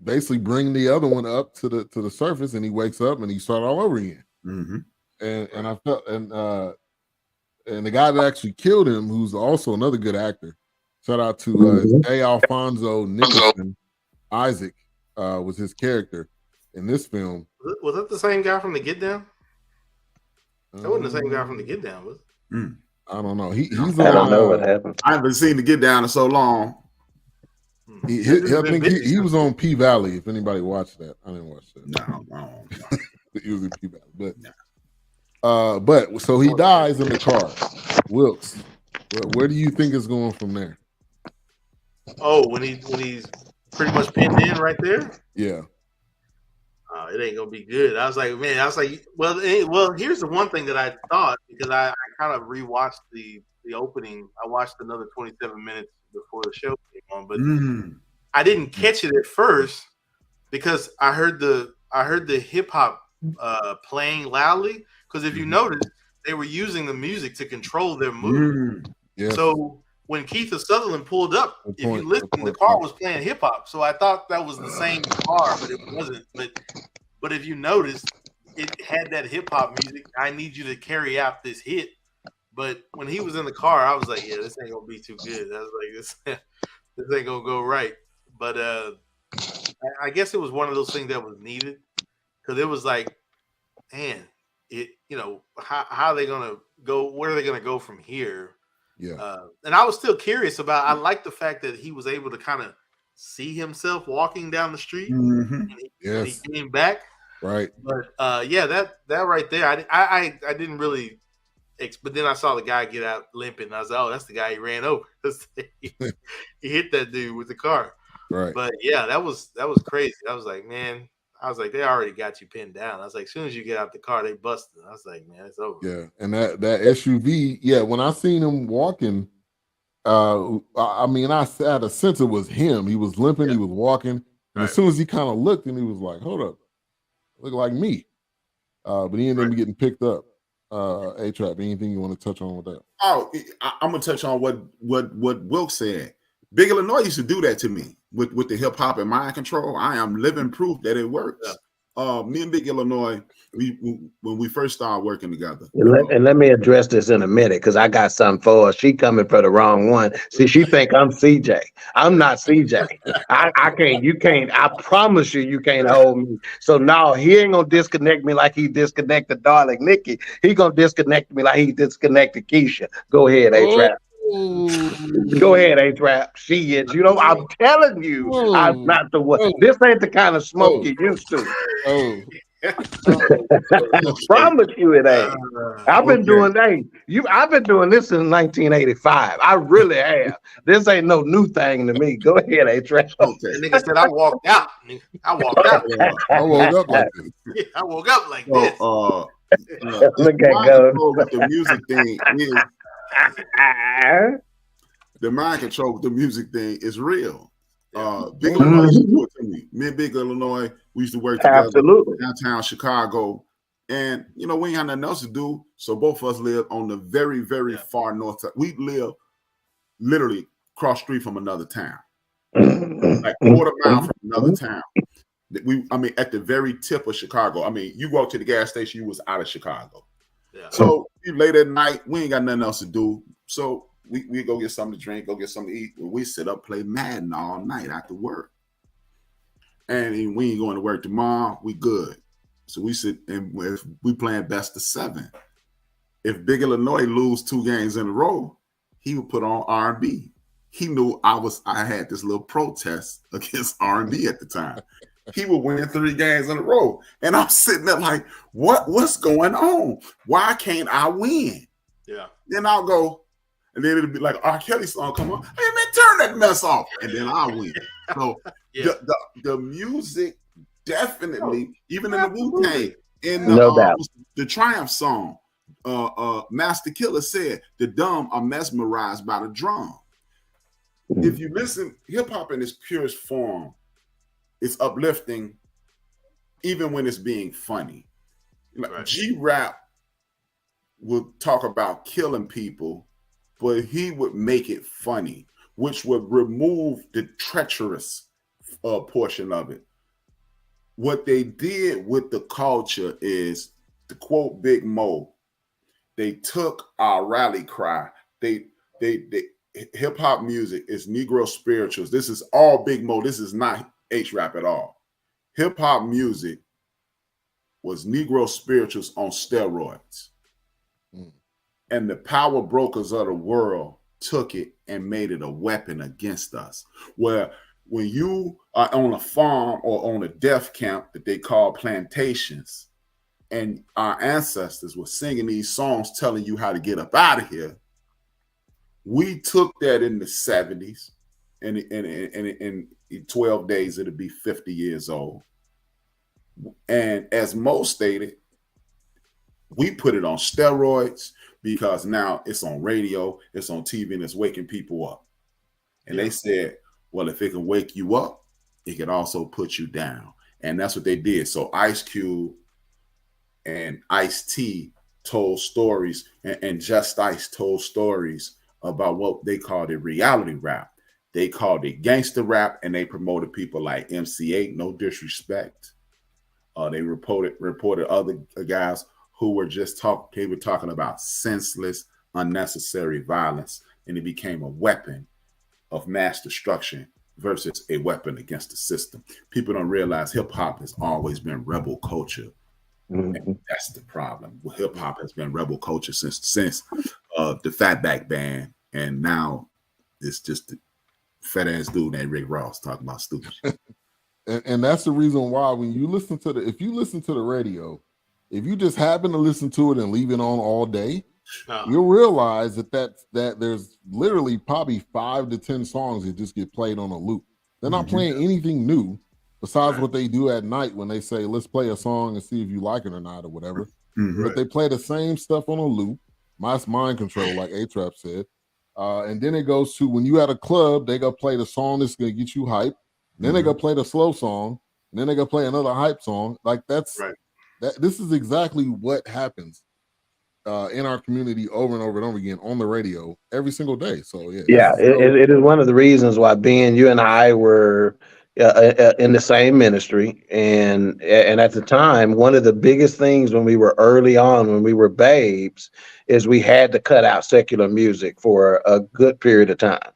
basically bring the other one up to the surface, and he wakes up and he starts all over again. And I felt and the guy that actually killed him, who's also another good actor, shout out to A. Alfonso Nicholson. Isaac was his character in this film. Was that the same guy from The Get Down? That wasn't the same guy from The Get Down, was it? I don't know. He's I don't know what happened. I haven't seen The Get Down in so long. I think he was on P Valley. If anybody watched that, I didn't watch that. No. He was in P Valley, but so he dies in the car. Wilkes, where do you think it's going from there? Oh, when he's pretty much pinned in right there. Yeah. It ain't gonna be good. I was like, well, here's the one thing that I thought, because I kind of rewatched the opening. I watched another 27 minutes before the show came on, but I didn't catch it at first because I heard the hip hop playing loudly. Because if you notice, they were using the music to control their movement. Yes. So when Keith Sutherland pulled up, if you listen, the car was playing hip hop. So I thought that was the same car, but it wasn't. But if you notice, it had that hip hop music. I need you to carry out this hit. But when he was in the car, I was like, yeah, this ain't gonna be too good. I was like, this ain't gonna go right. But I guess it was one of those things that was needed, because it was like, man, how are they gonna go? Where are they gonna go from here? Yeah. And I was still curious about. I like the fact that he was able to kind of see himself walking down the street, Mm-hmm. and he came back. Right. But yeah, that right there, I didn't really. But then I saw the guy get out limping. And I was like, oh, that's the guy he ran over. He hit that dude with the car. Right. But yeah, that was crazy. I was like, man, they already got you pinned down. I was like, as soon as you get out the car, they busted. I was like, man, it's over. Yeah, and that SUV, yeah, when I seen him walking, I mean, I had a sense it was him. He was limping, he was walking, and as soon as he kind of looked, and he was like, hold up, look like me. But he ended up getting picked up. A-Trap, anything you want to touch on with that? Oh, I'm gonna touch on what Wilk said. Big Illinois used to do that to me with the hip hop and mind control. I am living proof that it works. Me and Big Illinois, when we first started working together. And let me address this in a minute, because I got something for her. She coming for the wrong one. See, she think I'm CJ. I'm not CJ. I can't. You can't. I promise you can't hold me. So now he ain't gonna disconnect me like he disconnected darling Nikki. He gonna disconnect me like he disconnected Keisha. Go ahead, A-Trap. Go ahead, A-Trap. She is. You know, I'm telling you, I'm not the one. This ain't the kind of smoke you used to. I promise you it ain't. I've been doing I've been doing this since 1985. I really have. This ain't no new thing to me. Go ahead, A-Trap. Okay. The nigga said I walked out. I walked out. I woke up like this. Yeah, I woke up like this. Look at go. The music thing is the mind control with the music thing is real. Big Illinois used to do it to me. Me and Big Illinois, we used to work together downtown Chicago. And, you know, we ain't had nothing else to do. So both of us live on the very, very far north side. We live literally cross street from another town. Like quarter mile from another town. At the very tip of Chicago. I mean, you walk to the gas station, you was out of Chicago. Yeah. So late at night, we ain't got nothing else to do. So we go get something to drink, go get something to eat. We sit up, play Madden all night after work. And we ain't going to work tomorrow, we good. So we sit and we playing best of 7. If Big Illinois lose 2 games in a row, he would put on R&B. He knew I had this little protest against R&B at the time. He would win 3 games in a row. And I'm sitting there like, what's going on? Why can't I win? Yeah. Then I'll go, and then it'll be like R. Kelly song come on. Hey man, turn that mess off, and then I'll win. So the music definitely, even in the Wu-Tang, in the Triumph song, Master Killer said, "The dumb are mesmerized by the drum." If you listen, hip hop in its purest form, it's uplifting, even when it's being funny. Like G-Rap would talk about killing people, but he would make it funny, which would remove the treacherous portion of it. What they did with the culture is, to quote Big Mo, they took our rally cry. They hip hop music is Negro spirituals. This is all Big Mo. This is not H-Rap at all. Hip hop music was Negro spirituals on steroids. And the power brokers of the world took it and made it a weapon against us. Where when you are on a farm or on a death camp that they call plantations, and our ancestors were singing these songs telling you how to get up out of here, we took that in the 70s, and in 12 days it'll be 50 years old. And as Mo stated, we put it on steroids, because now it's on radio, it's on TV, and it's waking people up. And they said, well, if it can wake you up, it can also put you down. And that's what they did. So Ice Cube and Ice-T told stories, and Just Ice told stories about what they called it reality rap. They called it gangster rap, and they promoted people like MC8, no disrespect. They reported other guys who were talking about senseless, unnecessary violence, and it became a weapon of mass destruction versus a weapon against the system. People don't realize hip hop has always been rebel culture. And that's the problem. Well, hip hop has been rebel culture since the Fatback Band, and now it's just fat ass dude named Rick Ross talking about stupid. And that's the reason why when you listen to if you listen to the radio, if you just happen to listen to it and leave it on all day, you'll realize that there's literally probably 5 to 10 songs that just get played on a loop. They're not playing anything new besides what they do at night when they say, let's play a song and see if you like it or not or whatever. But they play the same stuff on a loop. That's mind control, like A-Trap said. And then it goes to when you at a club, they go play the song that's going to get you hype. Then they go play the slow song. And then they go play another hype song. Like this is exactly what happens in our community over and over and over again on the radio every single day. So it is one of the reasons why Ben, you and I were in the same ministry, and at the time, one of the biggest things when we were early on, when we were babes, is we had to cut out secular music for a good period of time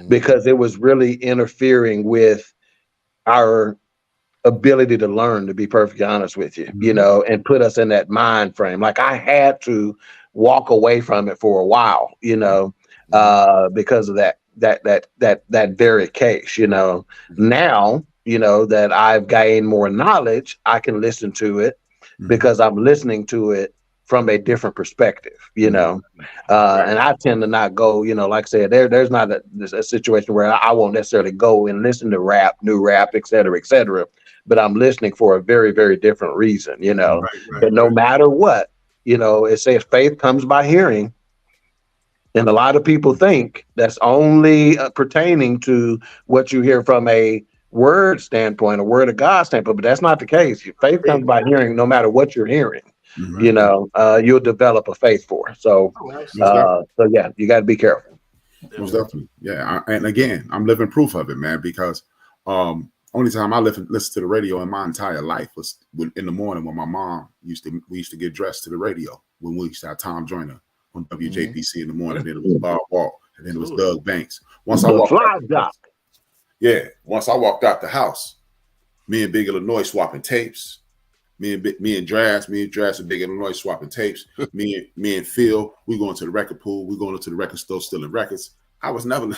because it was really interfering with our ability to learn, to be perfectly honest with you, you know, and put us in that mind frame. Like I had to walk away from it for a while, you know, because of that very case, you know. Now, you know, that I've gained more knowledge, I can listen to it because I'm listening to it from a different perspective, you know. And I tend to not go, you know, like I said, there's not a situation where I won't necessarily go and listen to rap, new rap, et cetera, but I'm listening for a very, very different reason, you know. But no matter what, you know, it says faith comes by hearing. And a lot of people think that's only pertaining to what you hear from a word standpoint, a word of God standpoint, but that's not the case. Faith comes by hearing no matter what you're hearing. You know, you'll develop a faith for. So yeah, you got to be careful. Most definitely. Yeah. And again, I'm living proof of it, man, because only time I listen to the radio in my entire life was in the morning when my mom we used to get dressed to the radio when we used to have Tom Joyner on WJPC in the morning. Then it was Bob Walt, and then it was Doug Banks. Once I walked out the house, me and Big Illinois swapping tapes. Me and Draz and Big Illinois swapping tapes. me and Phil, we going to the record pool. We going to the record store stealing records. I was never.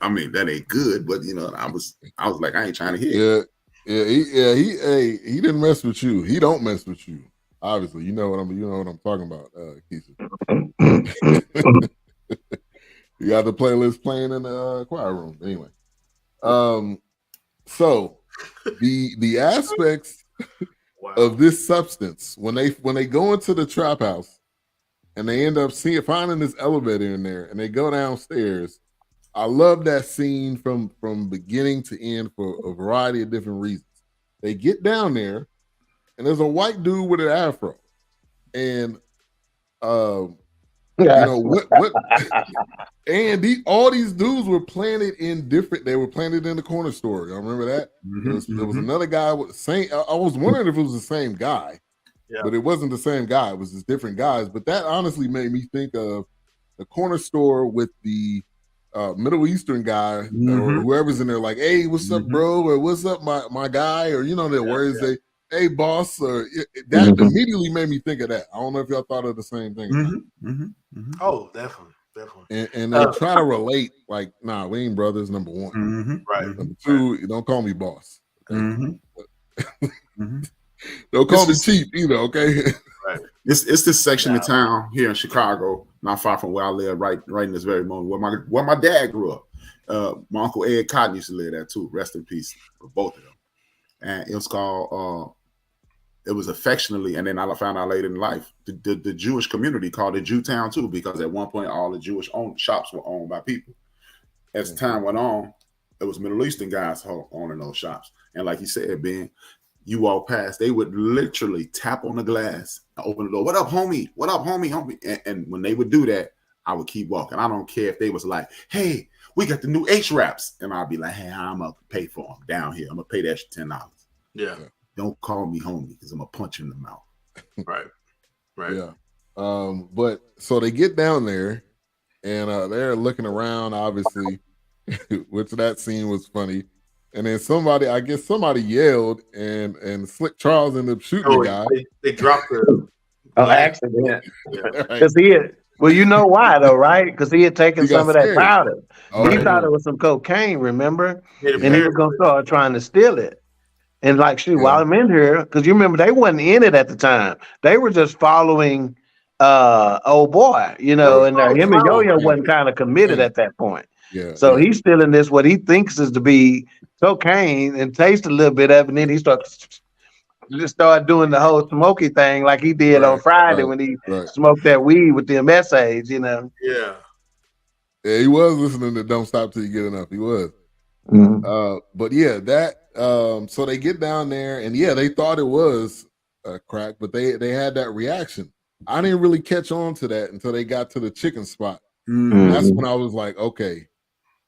I mean, that ain't good, but you know, I was like, I ain't trying to hear. He didn't mess with you. He don't mess with you. Obviously, you know what I'm talking about, Keisha. You got the playlist playing in the choir room. Anyway, so the aspects of this substance when they go into the trap house and they end up finding this elevator in there and they go downstairs. I love that scene from beginning to end for a variety of different reasons. They get down there and there's a white dude with an afro, and you know what and all these dudes were planted in different. They were planted in the corner store. I remember that. There was another guy with the same. I was wondering if it was the same guy, but it wasn't the same guy. It was just different guys. But that honestly made me think of the corner store with the Middle Eastern guy or whoever's in there. Like, hey, what's up, bro? Or what's up, my guy? Or you know their words. They, hey, boss. Or that immediately made me think of that. I don't know if y'all thought of the same thing. Oh, definitely. And they try to relate, like, nah, we ain't brothers, number one. Right. Number two, don't call me boss. Okay? Don't call me cheap either, okay? Right. It's this section of town here in Chicago, not far from where I live, right in this very moment, where my dad grew up. My Uncle Ed Cotton used to live there too. Rest in peace for both of them. And it was called it was affectionately, and then I found out later in life, the Jewish community called it Jewtown too, because at one point all the Jewish owned shops were owned by people. As time went on, it was Middle Eastern guys owning those shops. And like you said, Ben, you walk past, they would literally tap on the glass and open the door. What up, homie? What up, homie? And when they would do that, I would keep walking. I don't care if they was like, hey, we got the new H-Raps. And I'd be like, hey, I'm going to pay for them down here. I'm going to pay that $10. Yeah. Don't call me homie because I'm going to punch you in the mouth. Right. Yeah. But so they get down there and they're looking around, obviously, which that scene was funny. And then somebody yelled and Slick Charles ended up shooting the guy. They dropped the accident. Because he Well, you know why though, right? Because he had taken He got some of that scared. powder. Oh, He yeah. thought it was some cocaine, remember? Made a And he was paranoid. gonna start trying to steal it. And like, shoot, Yeah. while I'm in here, because you remember they wasn't in it at the time. They were just following old boy, you know, Right. and Oh, him and Yo-Yo yeah. wasn't kind of committed Yeah. at that point. Yeah. So yeah. he's stealing this what he thinks is to be cocaine and taste a little bit of it, and then he just started doing the whole smoky thing like he did on Right, Friday right, when he right. smoked that weed with them essays, you know. Yeah. Yeah, he was listening to Don't Stop Till You Get Enough. He was. But yeah, that so they get down there and yeah, they thought it was crack, but they had that reaction. I didn't really catch on to that until they got to the chicken spot. That's when I was like, okay.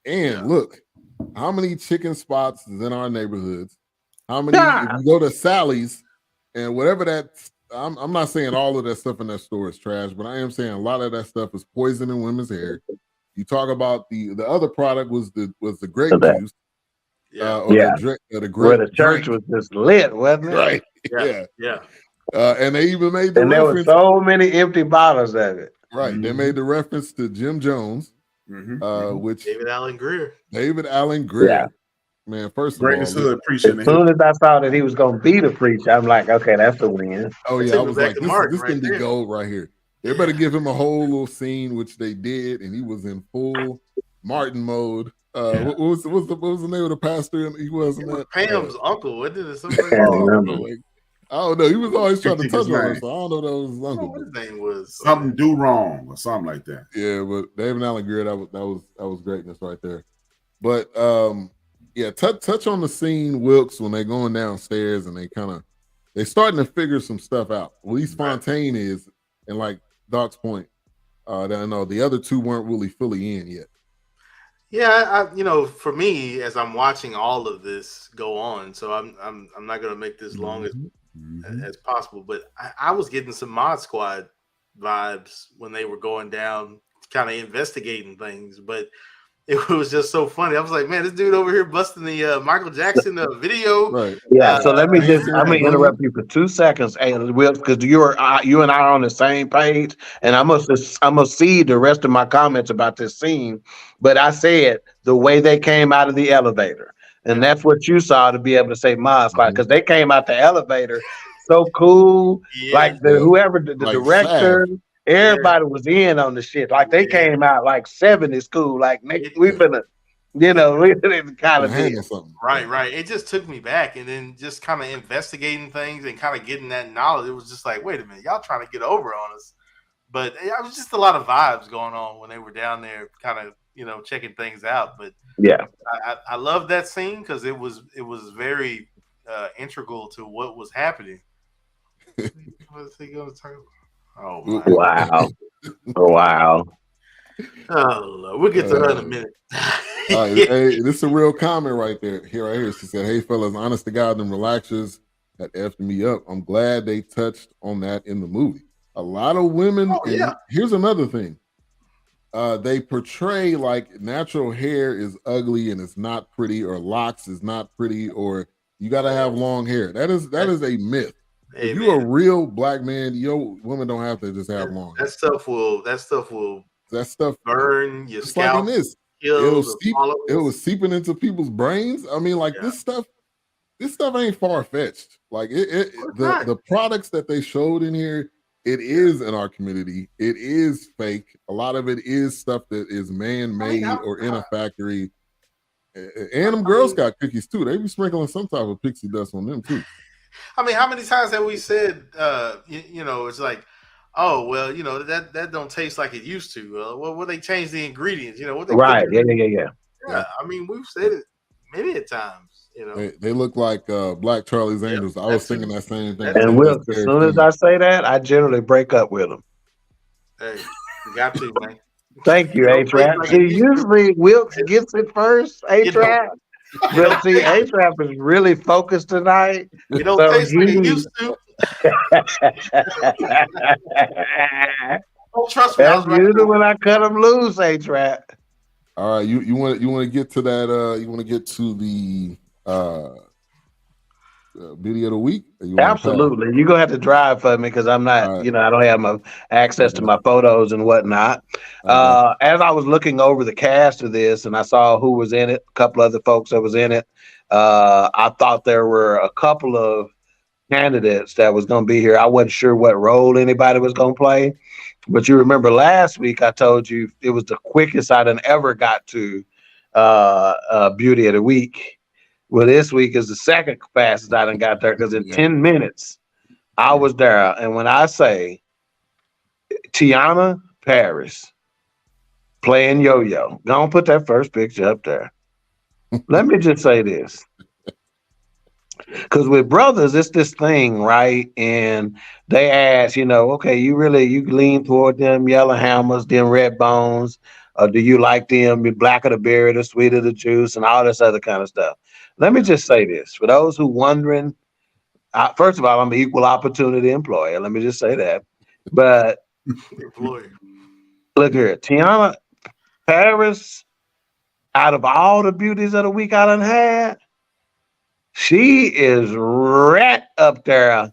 And look, how many chicken spots is in our neighborhoods? How many if you go to Sally's and whatever that I'm not saying all of that stuff in that store is trash, but I am saying a lot of that stuff is poison in women's hair. You talk about the other product was the grape juice. The grape where the church drink. was just lit, wasn't it? Right. Yeah. And they even made the and reference. There were so many empty bottles of it. Right. They made the reference to Jim Jones, which David Allen Greer. Yeah. Man, first of Greatest all, hood preacher. As soon as I saw that he was going to be the preacher, I'm like, okay, that's a win. Oh yeah, I was like, this right can be there. gold right here. They better give him a whole little scene, which they did, and he was in full Martin mode. What was the name of the pastor? He wasn't that Pam's uncle. What did it? I can't remember. I don't know. He was always trying to Think touch his on her, name. so I don't know if that was his uncle. What his name was? Something do wrong or something like that. Yeah, but David Allen Greer, that was greatness right there. But yeah, touch on the scene, Wilkes, when they're going downstairs and they starting to figure some stuff out. At least Fontaine is, and like Doc's point, I know the other two weren't really fully in yet. Yeah, for me, as I'm watching all of this go on, so I'm not gonna make this long as possible, but I was getting some Mod Squad vibes when they were going down, kind of investigating things, but it was just so funny. I was like, man, this dude over here busting the Michael Jackson video. Right. Yeah. So let me interrupt you for 2 seconds, Wilkes, because you and I are on the same page, and I'm gonna see the rest of my comments about this scene. But I said the way they came out of the elevator, and that's what you saw to be able to say Mod Squad, because they came out the elevator so cool, like whoever the like director. Sad. Everybody was in on the shit. Like they came out like 70s cool. Like we finna, we kind of did. Right. It just took me back, and then just kind of investigating things and kind of getting that knowledge. It was just like, wait a minute, y'all trying to get over on us. But it was just a lot of vibes going on when they were down there, kind of checking things out. But yeah, I love that scene because it was very integral to what was happening. Was he going to turn? Oh wow! Wow! Oh, we'll get to that in a minute. Hey, this is a real comment right there. Here, she said, "Hey fellas, honest to God, them relaxers that effed me up. I'm glad they touched on that in the movie. A lot of women. Here's another thing. They portray like natural hair is ugly and it's not pretty, or locks is not pretty, or you got to have long hair. That is a myth." Hey, if you're a real black man, your women don't have to just have long hair. That stuff burn your scalp. Like in this. It was seeping into people's brains. I mean, like this stuff ain't far-fetched. Like the products that they showed in here, it is in our community. It is fake. A lot of it is stuff that is man-made or in a factory. And them Girl Scout cookies too. They be sprinkling some type of pixie dust on them too. I mean, how many times have we said, it's like, oh, well, that don't taste like it used to. Well, they changed the ingredients, what they right? Yeah. I mean, we've said it many a times. They look like Black Charlie's Angels. I was thinking that same thing. And Wilkes, as soon as I say that, I generally break up with them. Hey, you got to, man. Thank you, A-Trap. See, usually Wilkes gets it first, A-Trap. But see, A-Trap is really focused tonight. You don't taste like it used to. Don't trust me. That's usually when I cut them loose, A-Trap. All right, you want to get to that? You want to get to the beauty of the week? Absolutely. You're going to have to drive for me because I'm not, right. I don't have my access to my photos and whatnot. As I was looking over the cast of this and I saw who was in it, a couple other folks that was in it, I thought there were a couple of candidates that was going to be here. I wasn't sure what role anybody was going to play. But you remember last week I told you it was the quickest I done ever got to Beauty of the Week. Well, this week is the second fastest I done got there because in 10 minutes I was there. And when I say Tiana Paris playing yo-yo, don't put that first picture up there. Let me just say this. Because with brothers, it's this thing, right? And they ask, okay, you lean toward them yellow hammers, them red bones, or do you like them black of the berry, the sweet of the juice, and all this other kind of stuff? Let me just say this. For those who wondering, first of all, I'm an equal opportunity employer. Let me just say that. But look here, Tiana Paris, out of all the beauties of the week I done had, she is right up there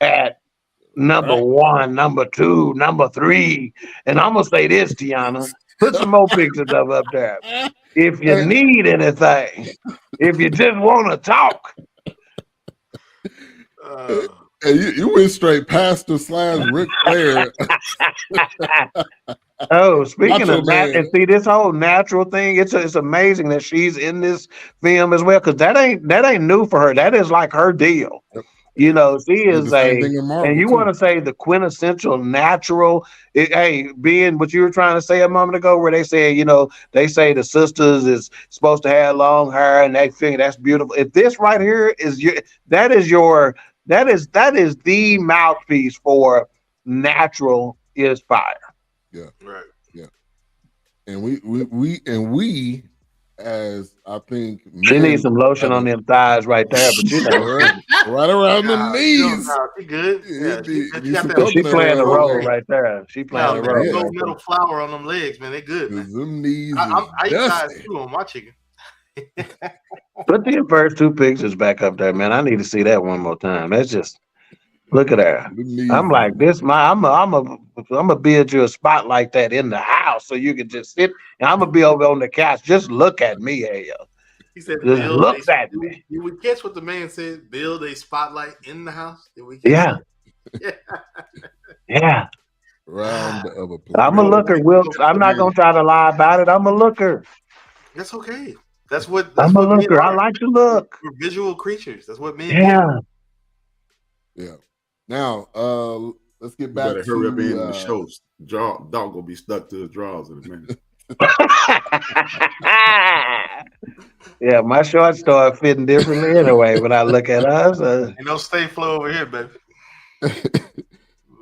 at number one, number two, number three. And I'm going to say this, Tiana, put some more pictures of up there. If you need anything, if you just want to talk. You went straight past the / Ric Flair. Oh, speaking of that, and see this whole natural thing, it's amazing that she's in this film as well, because that ain't new for her. That is like her deal. She is and you want to say the quintessential natural. Being what you were trying to say a moment ago, where they say, they say the sisters is supposed to have long hair, and they think that's beautiful. If this right here is that is the mouthpiece for natural is fire. Yeah. Right. Yeah. And we as I think she needs some lotion on them thighs right there, but right around the knees. She good. She playing a role right there. She playing a role. Gold medal flower on them legs, man. They good, man. Them knees. I size 2 on my chicken. Put the first 2 pictures back up there, man. I need to see that one more time. That's just look at her. I'm like this. I'm gonna build you a spot like that in the house so you can just sit. And I'm gonna be over on the couch. Just look at me, hey. He said, just look at me. Did we catch what the man said? Build a spotlight in the house. Did we? Yeah. Round of applause. I'm a looker, Wilkes. I'm not gonna try to lie about it. I'm a looker. That's okay. That's what I'm a looker. I like to look. We're visual creatures. That's what men do. Yeah. Now, let's get back to hurry up in the show. Dog gonna be stuck to his drawers in a minute. Yeah, my shorts start fitting differently anyway when I look at us. Ain't no stay flow over here, baby.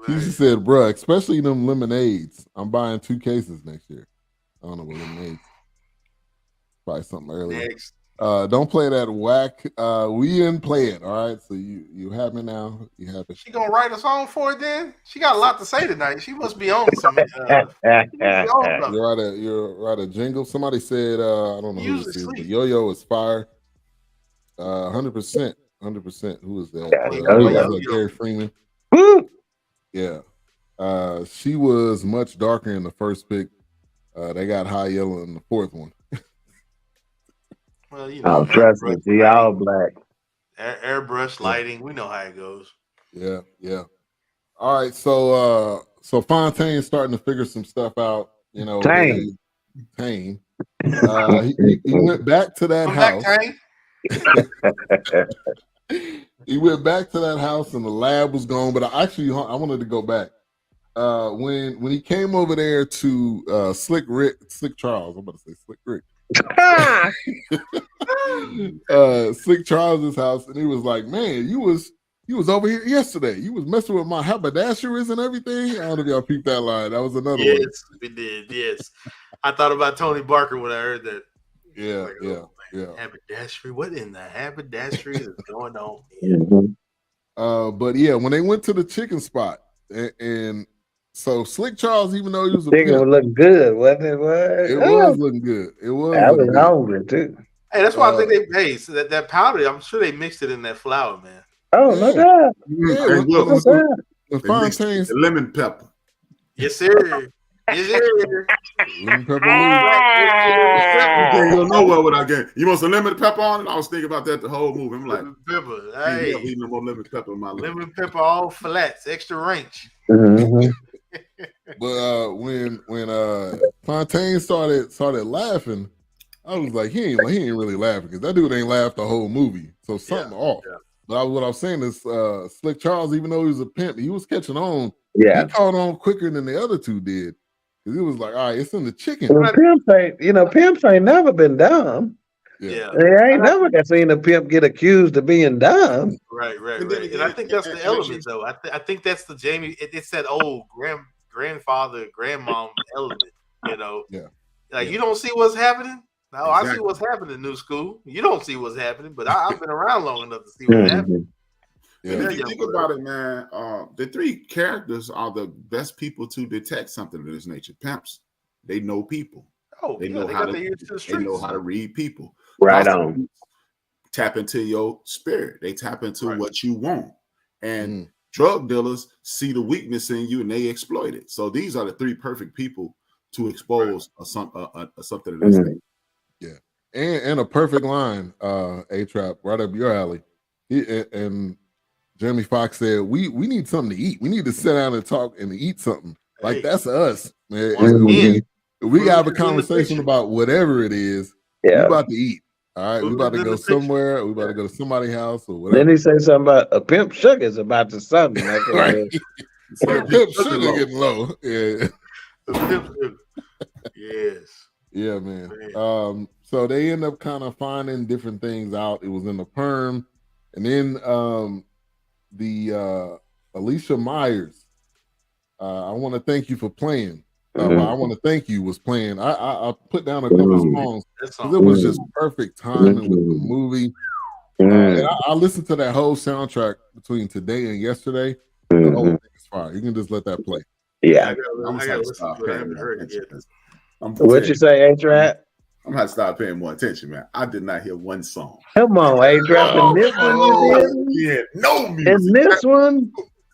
He said, "Bruh, especially them lemonades. I'm buying 2 cases next year. I don't know what lemonades. Probably something earlier. Next. Don't play that whack. We didn't play it. All right. So you have me now. You have it. She gonna write a song for it then? She got a lot to say tonight. She must be on something. You're right. A jingle. Somebody said, I don't know who this is, but Yo-Yo is fire. 100%. 100%. Who is that? Gary Freeman. Yeah. She was much darker in the first pick. They got high yellow in the fourth one. Well, trust me, she all black. Airbrush lighting, we know how it goes. Yeah. All right, so Fontaine's starting to figure some stuff out. Tane. He went back to that house. He went back to that house, and the lab was gone. But I wanted to go back when he came over there to Slick Charles. I'm about to say Slick Rick. Slick Charles's house, and he was like, "Man, you was over here yesterday. You was messing with my haberdasheries and everything." I don't know if y'all peeped that line. That was another one. Yes, we did. Yes, I thought about Tony Barker when I heard that. Yeah. Haberdashery. What in the haberdashery is going on? But yeah, when they went to the chicken spot, and so Slick Charles, even though he was a chicken was looking good, wasn't it? It was looking good. It was. I was hungry too. Hey, that's why I think so that powder. I'm sure they mixed it in that flour, man. Oh, no doubt. Yeah, when They mixed Fontaine, the lemon pepper. Yes, sir. Yes, sir. lemon pepper You Louie. can't go nowhere without getting. You want some lemon pepper on it? I was thinking about that the whole movie. I'm like, Lemon pepper. I ain't never Hey, eating no more lemon pepper in my life. lemon pepper, all flats, extra ranch. Mhm. But when Fontaine started laughing, I was like, he ain't really laughing because that dude ain't laughed the whole movie. So something off. Yeah. But what I'm saying is, Slick Charles, even though he was a pimp, he was catching on. Yeah, he caught on quicker than the other two did. Because it was like, all right, it's in the chicken. Well, pimps ain't never been dumb. Yeah. They ain't never seen a pimp get accused of being dumb. Right. And I think that's the element, though. I think that's the Jamie. It's that old grandfather, grandmom element. You know. Yeah. Like you don't see what's happening. No, exactly. I see what's happening in New School. You don't see what's happening, but I've been around long enough to see what's happening. Yeah. If you think about it, man, the three characters are the best people to detect something of this nature. Pimps, they know people. They know how to read people. Right on. Tap into your spirit. They tap into what you want. And drug dealers see the weakness in you and they exploit it. So these are the three perfect people to expose something of this nature. Yeah. And a perfect line, A-Trap, right up your alley. And Jamie Foxx said, we need something to eat. We need to sit down and talk and eat something. Like that's us, man. We got to have a conversation about whatever it is. Yeah. We about to eat. All right. We about to go somewhere. We about to go to somebody's house or whatever. Then he said something about a pimp sugar's about to something. Like right. Pimp sugar getting low. Yeah. Yes. Yeah, man. So they end up kind of finding different things out. It was in the perm. And then the Alicia Myers. I want to thank you for playing. I want to thank you was playing. I put down a couple of songs because it was just perfect timing with the movie. And I listened to that whole soundtrack between today and yesterday. The whole thing is fire. You can just let that play. Yeah. I'm gonna stop paying more attention. What you say, A-Trap? I'm gonna start paying more attention, man. I did not hear one song. Come on, A-Trap. In this one you did? Yeah, no music. In this one?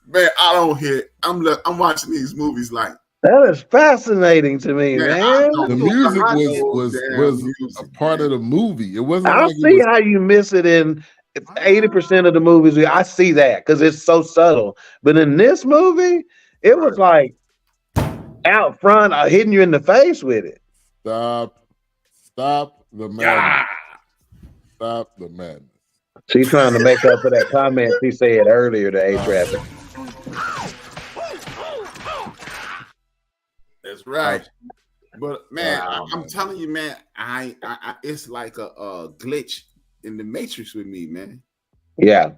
Man, I don't hear. I'm watching these movies like that is fascinating to me, man. The music was a part of the movie. It wasn't. I see how you miss it in 80% of the movies. I see that because it's so subtle. But in this movie, it was like out front, hitting you in the face with it. Stop the madness. Stop the madness. She's trying to make up for that comment she said earlier to A-Trap. That's right. But man, I'm telling you, man, I it's like a glitch in the matrix with me, man. Yeah.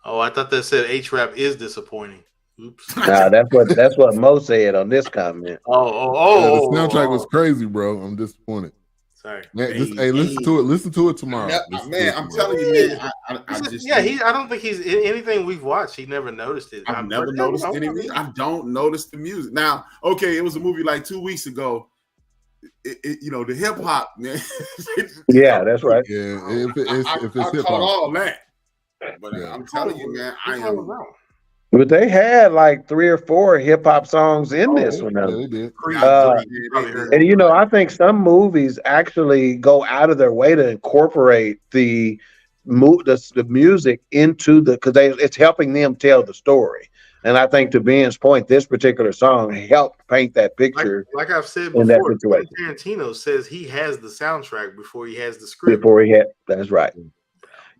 Oh, I thought that said A-Trap is disappointing. Oops. Nah, that's what Mo said on this comment. The soundtrack was crazy, bro. I'm disappointed. Sorry, man. Listen to it. Listen to it tomorrow. Man, I'm telling you, man. I don't think he's anything we've watched. He never noticed it. I've never noticed anything. I don't notice the music. Now, okay, it was a movie like 2 weeks ago. The hip hop, man. Yeah, that's right. Yeah, if it's hip hop, all that. But I'm telling you, man, I am. But they had like 3 or 4 hip hop songs in this one. Yeah, they did. And I think some movies actually go out of their way to incorporate the music into because it's helping them tell the story. And I think to Ben's point, this particular song helped paint that picture. Like I've said before, Tarantino says he has the soundtrack before he has the script. That's right.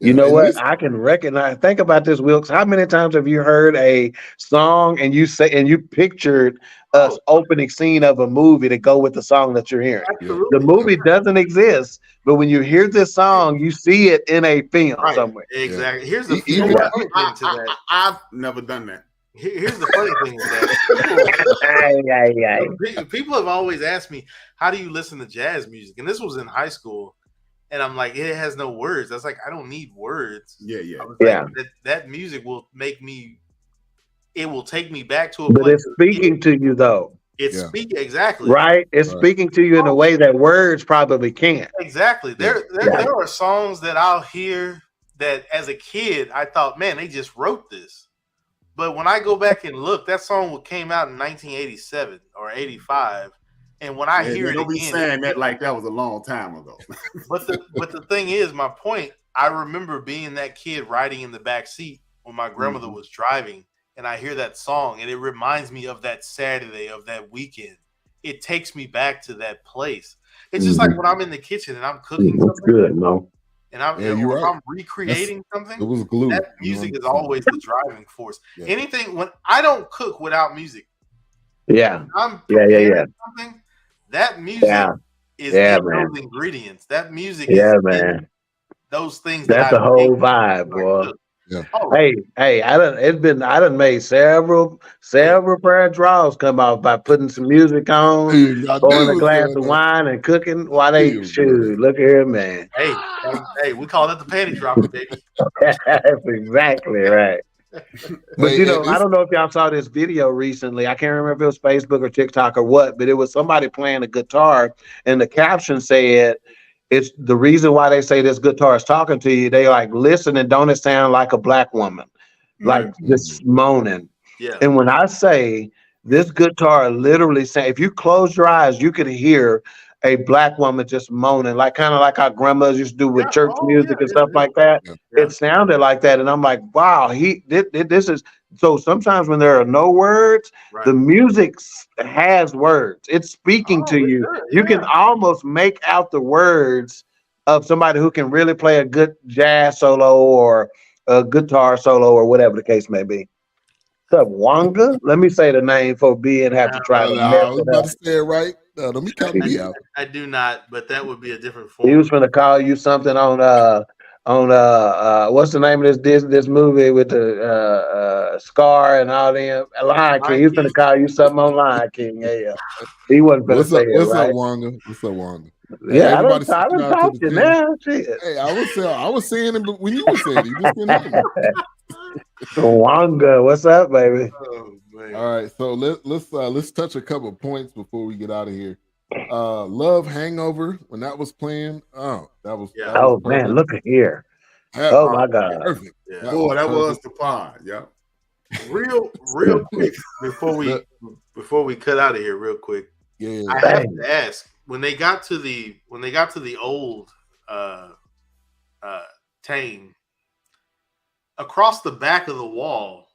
You know what? I can recognize. Think about this, Wilkes. How many times have you heard a song and you pictured us opening scene of a movie to go with the song that you're hearing? Absolutely. The movie doesn't exist, but when you hear this song, you see it in a film somewhere. Exactly. Here's the funny thing to that. I've never done that. Here's the funny thing with that. People have always asked me, "How do you listen to jazz music?" And this was in high school. And I'm like, it has no words. I was like, I don't need words. Yeah. That music will make me. It will take me back to a place. But place. It's speaking to you, though. It's speaking exactly. Right. It's speaking to you in a way that words probably can't. Exactly. There are songs that I'll hear that as a kid I thought, man, they just wrote this. But when I go back and look, that song came out in 1987 or 85. And when I hear it don't be again, saying that like that was a long time ago. but the thing is, my point, I remember being that kid riding in the back seat when my grandmother was driving, and I hear that song, and it reminds me of that Saturday, of that weekend. It takes me back to that place. It's just like when I'm in the kitchen and I'm cooking something. Good, no. And I'm, if I'm recreating something, it was glue. That music is always the driving force. Yeah. Anything, when I don't cook without music. Yeah. I'm preparing something, that music is in those ingredients. That music is in those things. That's the whole vibe, boy. Yeah. Oh. Hey, I done made several prayer draws come off by putting some music on, pouring a glass of wine and cooking while they shoot. Look at here, man. Hey, we call it the panty dropper, baby. That's exactly right. But you know, I don't know if y'all saw this video recently. I can't remember if it was Facebook or TikTok or what, but it was somebody playing a guitar, and the caption said, "It's the reason why they say this guitar is talking to you. They like, listen, and don't it sound like a black woman, like just moaning?" Yeah. And when I say this guitar literally saying, if you close your eyes, you could hear a black woman just moaning, like kind of like our grandmas used to do with church music and stuff like that. Yeah. It sounded like that, and I'm like, wow, this is. So sometimes when there are no words, the music has words. It's speaking to you. You can almost make out the words of somebody who can really play a good jazz solo or a guitar solo or whatever the case may be. What's up, Wanga? Let me say the name for B and have to try to mess it up. About to say it right. Let me count me out. I do not, but that would be a different form. He was going to call you something on what's the name of this movie with the Scar and all them, Lion King. He was going to call you something on Lion King. Yeah. He wasn't going to say it. What's up, Wanga? What's up, Wanga? Yeah, I don't talk to you now. Hey, I was saying it, but when you were saying it, you just didn't hear me. Wanga, what's up, baby? Oh, all right, so let's touch a couple of points before we get out of here. Love Hangover, when that was playing, that was man, look at here. Oh my God. Perfect. Yeah. That was the pod. Yeah. Real quick before we cut out of here, real quick. Yeah. I have to ask, when they got to the old Tane, across the back of the wall,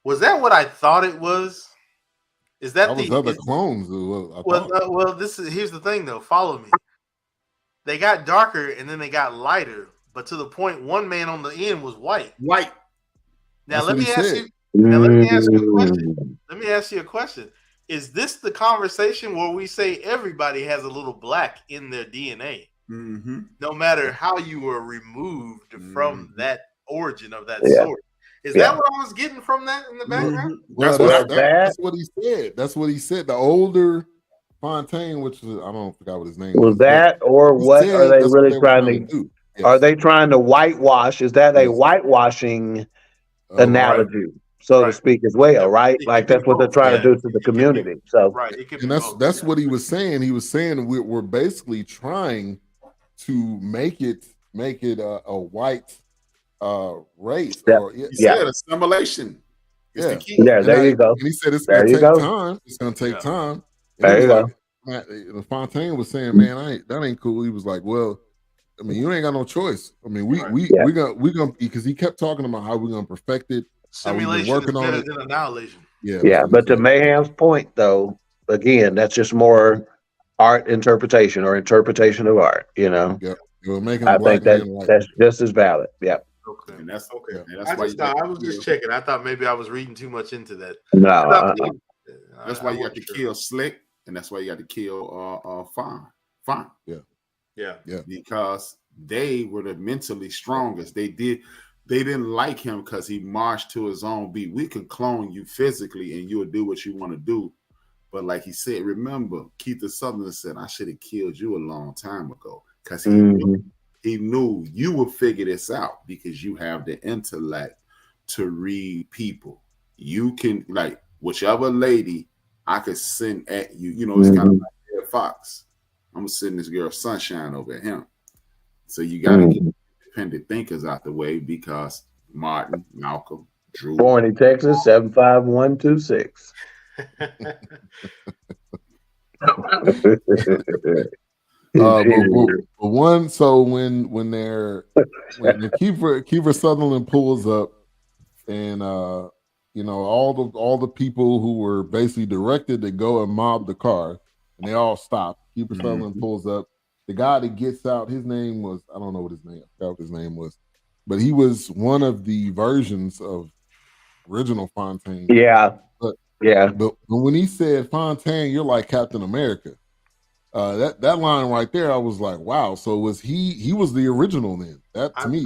was that what I thought it was? Is that was other clones? Here's the thing though. Follow me. They got darker and then they got lighter, but to the point one man on the end was white. Now let me ask you a question. Let me ask you a question. Is this the conversation where we say everybody has a little black in their DNA? Mm-hmm. No matter how you were removed from that origin of that source. Is that what I was getting from that in the background? Well, that's what he said. That's what he said. The older Fontaine, which is, I don't forget what his name was that, or what are they really trying to do? Yes. Are they trying to whitewash? Is that a whitewashing analogy, so to speak, as well? Right, like that's what they're trying to do to the community. So, and that's what he was saying. He was saying we're basically trying to make it a white race. He said assimilation. The key. Yeah, there you go. And he said it's going to take time. It's going to take time. There you go. Fontaine was saying, "Man, that ain't cool." He was like, "Well, I mean, you ain't got no choice. I mean, we gonna because he kept talking about how we're gonna perfect it. Simulation working on it. Annihilation. Yeah. But to Mayhem's point, though, again, that's just more art interpretation or interpretation of art. You know. Yeah. I think that's just as valid. Yeah. Okay. And that's okay. And that's I was just checking. I thought maybe I was reading too much into that. No. That's why you got to kill Slick, and that's why you got to kill Fine. Yeah. Because they were the mentally strongest. They didn't like him because he marched to his own beat. We can clone you physically, and you'll do what you want to do. But like he said, remember, Keith the Southerner said, "I should have killed you a long time ago," because he knew you would figure this out because you have the intellect to read people. You can, like, whichever lady I could send at you. You know, it's kind of like Ed Fox. I'm gonna send this girl Sunshine over at him. So you got to get independent thinkers out the way because Martin, Malcolm, Drew. Born in Texas, 75126. But one, so when Kiefer Sutherland pulls up, and you know, all the people who were basically directed to go and mob the car, and they all stop. Kiefer Sutherland pulls up. The guy that gets out, his name was, I don't know what his name, I forgot what his name was, but he was one of the versions of original Fontaine. Yeah. But when he said Fontaine, you're like Captain America. That line right there, I was like, wow. So was he was the original then? That to me,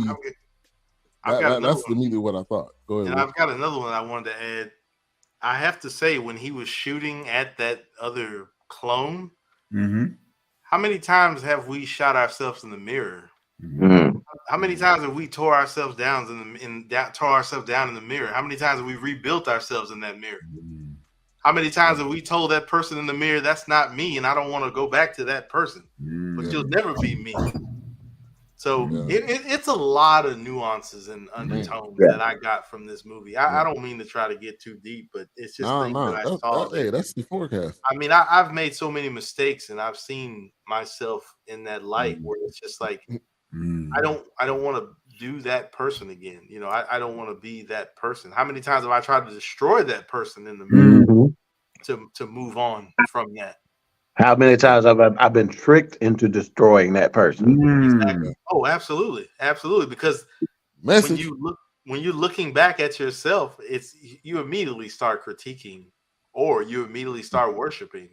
that's immediately what I thought. Go ahead. And I've got another one I wanted to add. I have to say, when he was shooting at that other clone, how many times have we shot ourselves in the mirror? How many times have we tore ourselves down in the mirror? How many times have we rebuilt ourselves in that mirror? How many times have we told that person in the mirror, that's not me, and I don't want to go back to that person, but you'll never be me. So it's a lot of nuances and undertones that I got from this movie. I don't mean to try to get too deep, but it's just things that I saw. Hey, that's the forecast. I mean, I've made so many mistakes, and I've seen myself in that light where it's just like, I don't want to do that person again. You know, I don't want to be that person. How many times have I tried to destroy that person in the mirror to move on from that? How many times have I've been tricked into destroying that person? Exactly. Oh, absolutely, absolutely. Because when you're looking back at yourself, it's you immediately start critiquing, or you immediately start worshiping.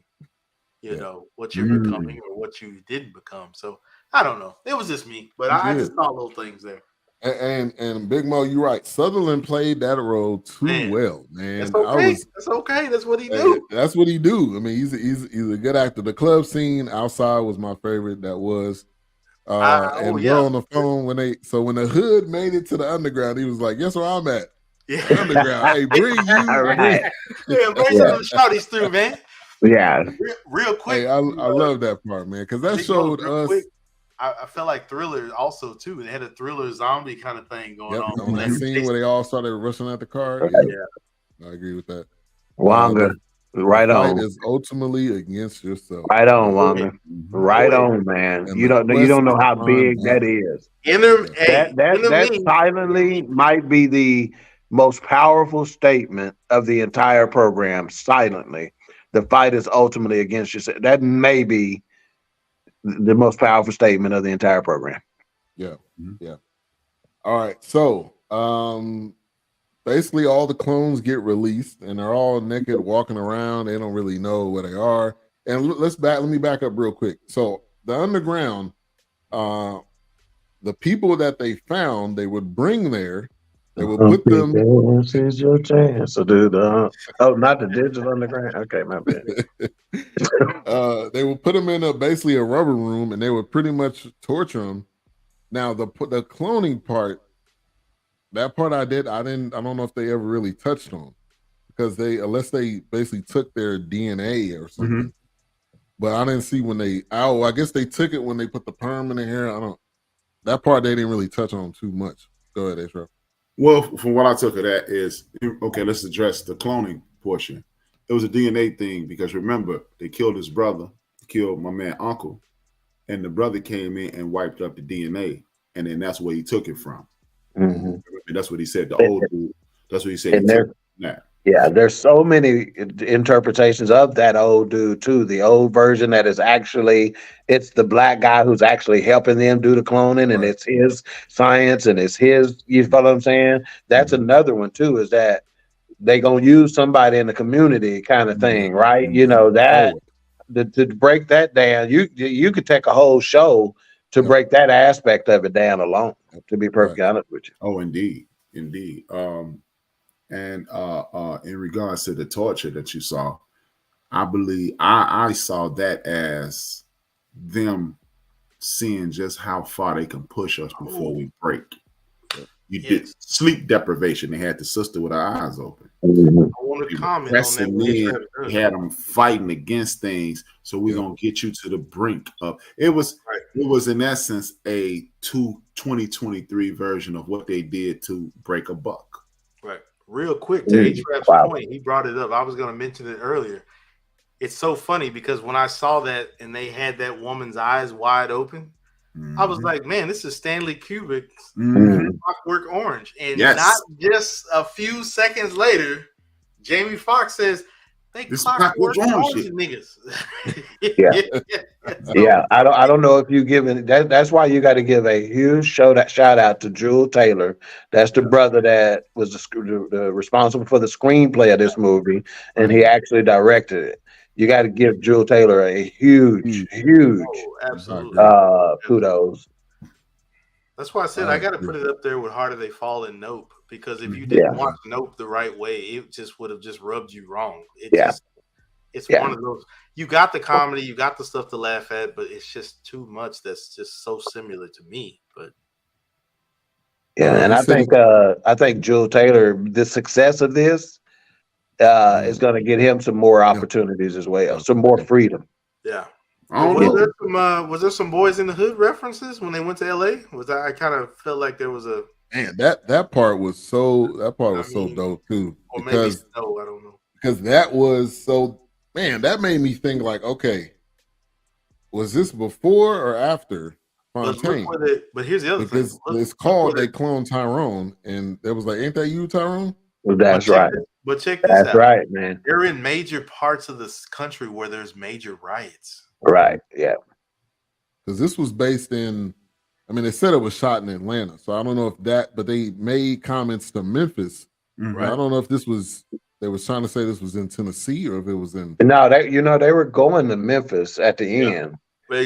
You know what you're becoming or what you didn't become. So I don't know. It was just me, but I just saw little things there. And Big Mo, you're right. Sutherland played that role too well, man. That's okay. That's okay. That's what he do. That's what he do. I mean, he's a good actor. The club scene outside was my favorite. That was. And we're on the phone when the hood made it to the underground. He was like, "Guess where I'm at? The underground. Hey, bring you. Right. Bring some of the shorties through, man. Yeah, real quick. Hey, I love that part, man, because that showed us. Quick, I felt like Thriller also too. They had a Thriller zombie kind of thing going on. On that scene where they all started rushing at the car. I agree with that. Wonga, right on. Fight is ultimately against yourself. Right on, Wonga. Right on, man. And you don't know how big that is. That silently might be the most powerful statement of the entire program. Silently, the fight is ultimately against yourself. That may be the most powerful statement of the entire program. Yeah. All right. So basically all the clones get released and they're all naked walking around. They don't really know where they are. And let me back up real quick. So the underground, the people that they found, they would bring there. They would put them. This is your chance to do the. Oh, not the digital underground. Okay, my bad. They would put them in basically a rubber room, and they would pretty much torture them. Now the cloning part, that part I don't know if they ever really touched on, because unless they basically took their DNA or something. But I didn't see when I guess they took it when they put the perm in the hair. That part they didn't really touch on too much. Go ahead, Ashraf. Well, from what I took of that is, okay, let's address the cloning portion. It was a DNA thing because remember, they killed his brother, killed my man uncle, and the brother came in and wiped up the DNA, and then that's where he took it from. And that's what he said. The old dude, that's what he said. Yeah, there's so many interpretations of that old dude too. The old version that is actually, it's the black guy who's actually helping them do the cloning, and it's his science and it's his, you follow what I'm saying? That's another one too, is that they gonna use somebody in the community kind of thing, right? You know, that to break that down, you could take a whole show to break that aspect of it down alone, to be perfectly honest with you. Oh, indeed. And in regards to the torture that you saw, I believe I saw that as them seeing just how far they can push us before we break. You did sleep deprivation. They had the sister with her eyes open. I want want to comment on pressing that. in, had them fighting against things. So we're gonna get you to the brink of it. Was in essence a 2023 version of what they did to Break a Buck. Right. Real quick to A-Trap's point, he brought it up. I was going to mention it earlier. It's so funny because when I saw that and they had that woman's eyes wide open, I was like, man, this is Stanley Kubrick's Clockwork Orange. And not just a few seconds later, Jamie Foxx says, they Clockwork Orange niggas. I don't know if you given that. That's why you got to give a huge shout out to Jewel Taylor. That's the brother that was the responsible for the screenplay of this movie, and he actually directed it. You got to give Jewel Taylor a huge kudos. That's why I said I got to put it up there with Harder They Fall and Nope, because if you didn't watch Nope the right way, it just would have just rubbed you wrong. It's one of those. You got the comedy, you got the stuff to laugh at, but it's just too much that's just so similar to me. But and I think Jewel Taylor, the success of this is going to get him some more opportunities as well, some more freedom. Yeah. Was there some Boys in the Hood references when they went to LA? I kind of felt like there was a that part was so dope too. Or because maybe I don't know. Because that was so that made me think like, okay, was this before or after Fontaine? But here's the other thing. It's called They Cloned Tyrone, and there was like, ain't that you, Tyrone? Well, that's right. But check this out. That's right, man. They're in major parts of this country where there's major riots. Right. Yeah. Because this was based in, they said it was shot in Atlanta, so I don't know if but they made comments to Memphis. Mm-hmm. I don't know if they was trying to say this was in Tennessee or if it was in. No, they were going to Memphis at the end,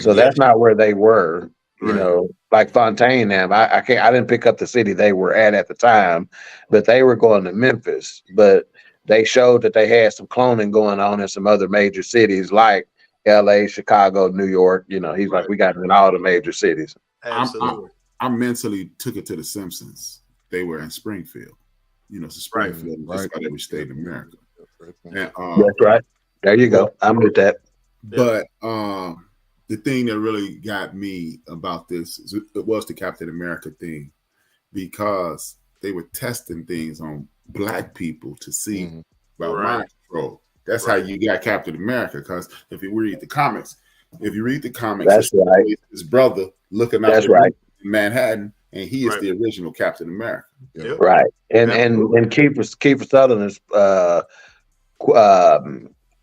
so that's not where they were. You know, like Fontaine. I didn't pick up the city they were at the time, but they were going to Memphis. But they showed that they had some cloning going on in some other major cities like L.A., Chicago, New York. You know, he's like, we got it in all the major cities. Absolutely. I mentally took it to The Simpsons. They were in Springfield. You know, so Springfield. That's why they were staying in America. And, that's right. There you go. I'm with that. But the thing that really got me about this was the Captain America thing, because they were testing things on Black people to see about mind control. That's how you got Captain America. Because if you read the comics, that's right. His brother looking out in Manhattan, and he is the original Captain America. Yeah. Right. And Kiefer Sutherland's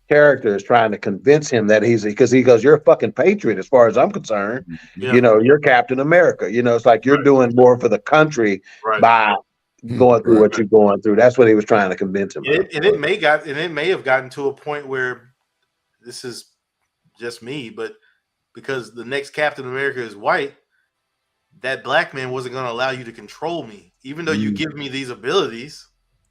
character is trying to convince him that because he goes, you're a fucking patriot as far as I'm concerned. Yeah. You know, you're Captain America. You know, it's like you're doing more for the country by going through what you're going through. That's what he was trying to convince him. It may have gotten to a point where this is just me, but because the next Captain America is white, that Black man wasn't going to allow you to control me. Even though you give me these abilities,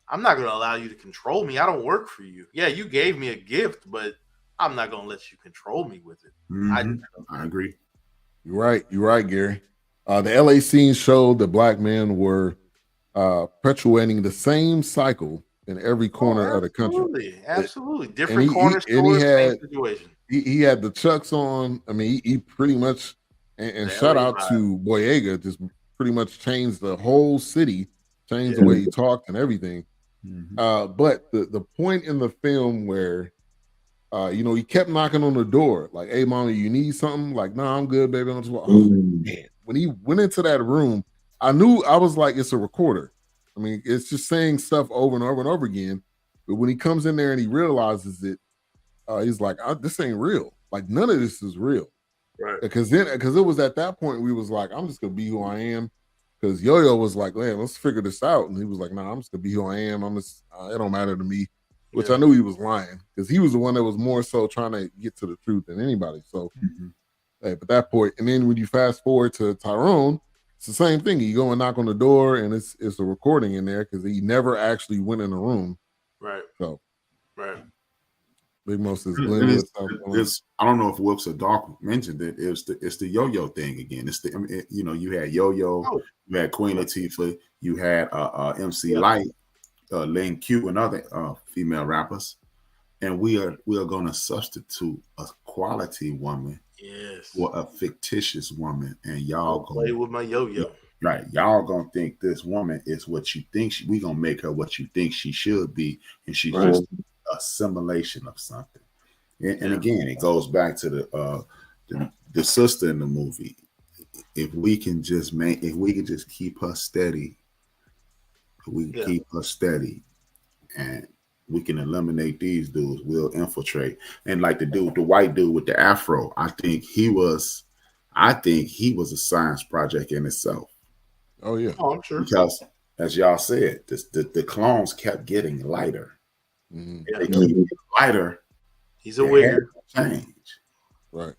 I'm not going to allow you to control me. I don't work for you. Yeah, you gave me a gift, but I'm not going to let you control me with it. I agree. You're right, Gary. The LA scene showed that Black men were perpetuating the same cycle in every corner of the country. Absolutely. Different corner stores, same situation. He had the Chucks on. He pretty much, and shout out to Boyega, just pretty much changed the whole city, changed the way he talked and everything. But the point in the film where, he kept knocking on the door, like, hey, mommy, you need something? Like, no, I'm good, baby. I'm just man. When he went into that room, I was like, it's a recorder. It's just saying stuff over and over and over again. But when he comes in there and he realizes it, he's like, this ain't real. Like, none of this is real. Right. Because it was at that point we was like, I'm just gonna be who I am. Because Yo-Yo was like, man, let's figure this out. And he was like, nah, I'm just gonna be who I am. It don't matter to me. Which I knew he was lying, because he was the one that was more so trying to get to the truth than anybody. So at that point, and then when you fast forward to Tyrone, it's the same thing. You go and knock on the door, and it's a recording in there because he never actually went in the room. Right. So, Big Most is I don't know if Wilkes or Doc mentioned it. It's the Yo-Yo thing again. It's you had Yo-Yo, you had Queen Latifah, you had MC Light, Lane Q and other female rappers, and we are going to substitute a quality woman for a fictitious woman, and y'all play with my yo-yo. Right, y'all gonna think this woman is what you think we gonna make her what you think she should be, and she's just a simulation of something. And again, it goes back to the sister in the movie. If we can just keep her steady, keep her steady, and we can eliminate these dudes, we'll infiltrate. And like the white dude with the afro, I think he was a science project in itself. Oh yeah. Oh, I'm sure. Because as y'all said, the clones kept getting lighter. Mm-hmm. They keep getting lighter. He's a wigger. Change. Right.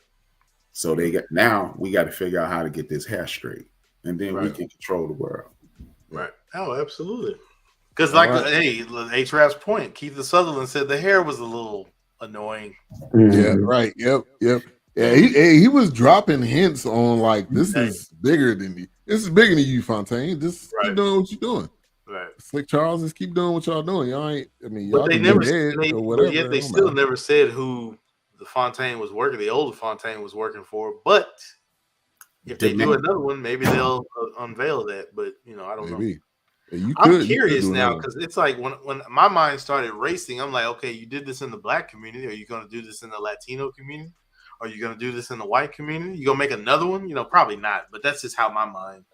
So we got to figure out how to get this hair straight, and then we can control the world. Right. Oh, absolutely. Because H-Rap's point, Keith Sutherland said the hair was a little annoying. Yeah. Right. Yep. Yeah. He was dropping hints on like this is bigger than you, Fontaine. Just keep doing what you're doing. Right. Slick Charles, just keep doing what y'all doing. Y'all ain't. I mean, but y'all they never dead or whatever. Yet they still never said who the Fontaine was working. The older Fontaine was working for. But if they do another one, maybe they'll unveil that. But I don't know. I'm curious now because it's like when my mind started racing, I'm like, okay, you did this in the Black community. Are you going to do this in the Latino community? Are you going to do this in the white community? You going to make another one? Probably not. But that's just how my mind.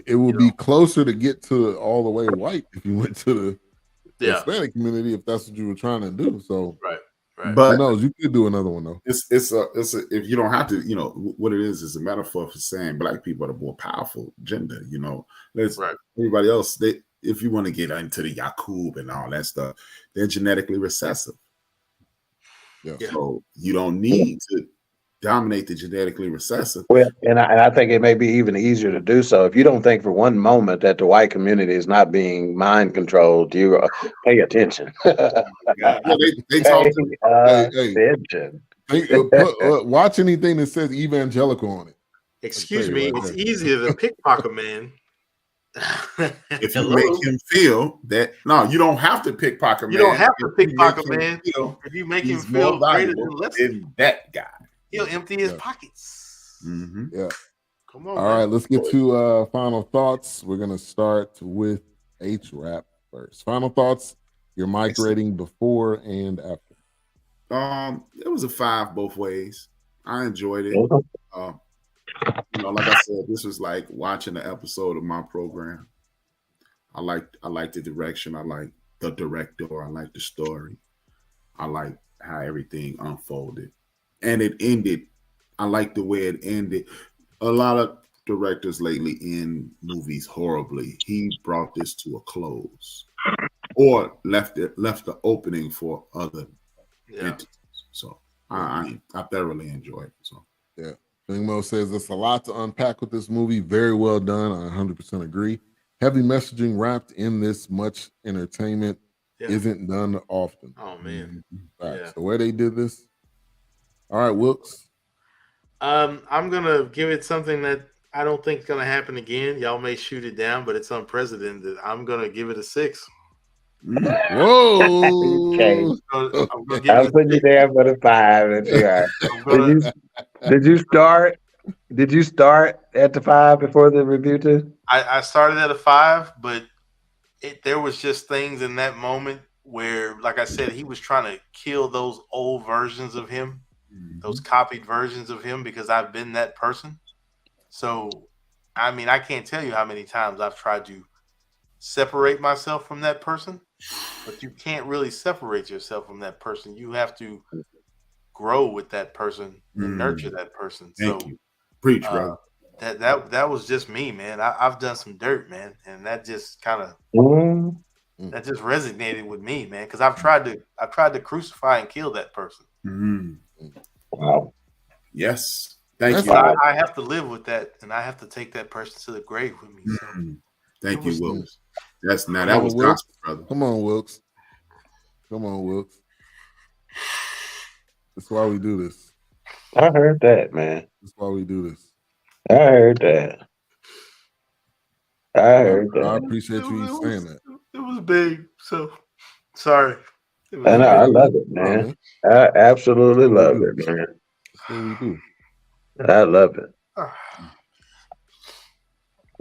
It would be closer to get to all the way white if you went to the Hispanic community, if that's what you were trying to do. So right. But who knows? You could do another one though. It's if you don't have to, what it is a metaphor for saying Black people are the more powerful gender. Everybody else, if you want to get into the Yakub and all that stuff, they're genetically recessive. Yeah. So you don't need to dominate the genetically recessive. Well, and I think it may be even easier to do so if you don't think for one moment that the white community is not being mind controlled. You pay attention. They talk attention. Watch anything that says evangelical on it. Excuse me, it's easier than pickpocket man. If you make him feel that, no, you don't have to pickpocket man. You don't have to pickpocket man. If you make him feel greater than that guy. He'll empty his pockets. Mm-hmm. Yeah. Come on. All right, let's get to final thoughts. We're gonna start with H-Rap first. Final thoughts. Your mic rating before and after. It was a 5 both ways. I enjoyed it. Like I said, this was like watching an episode of my program. I like the direction. I like the director. I like the story. I like how everything unfolded. And it ended. I like the way it ended. A lot of directors lately end movies horribly. He brought this to a close, or left the opening for other entities. So I thoroughly enjoyed it. So Mo says there's a lot to unpack with this movie. Very well done. I 100% agree. Heavy messaging wrapped in this much entertainment isn't done often. Oh man, the way they did this. All right, Wilkes. I'm gonna give it something that I don't think is gonna happen again. Y'all may shoot it down, but it's unprecedented. I'm gonna give it a 6. Whoa! Okay. I'll put you there for the 5. Did you start? Did you start at the 5 before the review too? I started at a 5, but there was just things in that moment where, like I said, he was trying to kill those old versions of him, those copied versions of him, because I've been that person. So, I mean, I can't tell you how many times I've tried to separate myself from that person, but you can't really separate yourself from that person. You have to grow with that person and nurture that person. Thank you. Preach, bro. That was just me, man. I've done some dirt, man, and that just kind of that just resonated with me, man, because I've tried to crucify and kill that person. Wow. Yes. Thank you. I have to live with that, and I have to take that person to the grave with me. So. Thank you, Wilkes. That was gospel, brother. Come on, Wilkes. That's why we do this. I heard that, man. That's why we do this. I heard that. I appreciate you saying that. It was babe. So sorry. I know, I love it, man. I absolutely love it, man. That's what we do. I love it.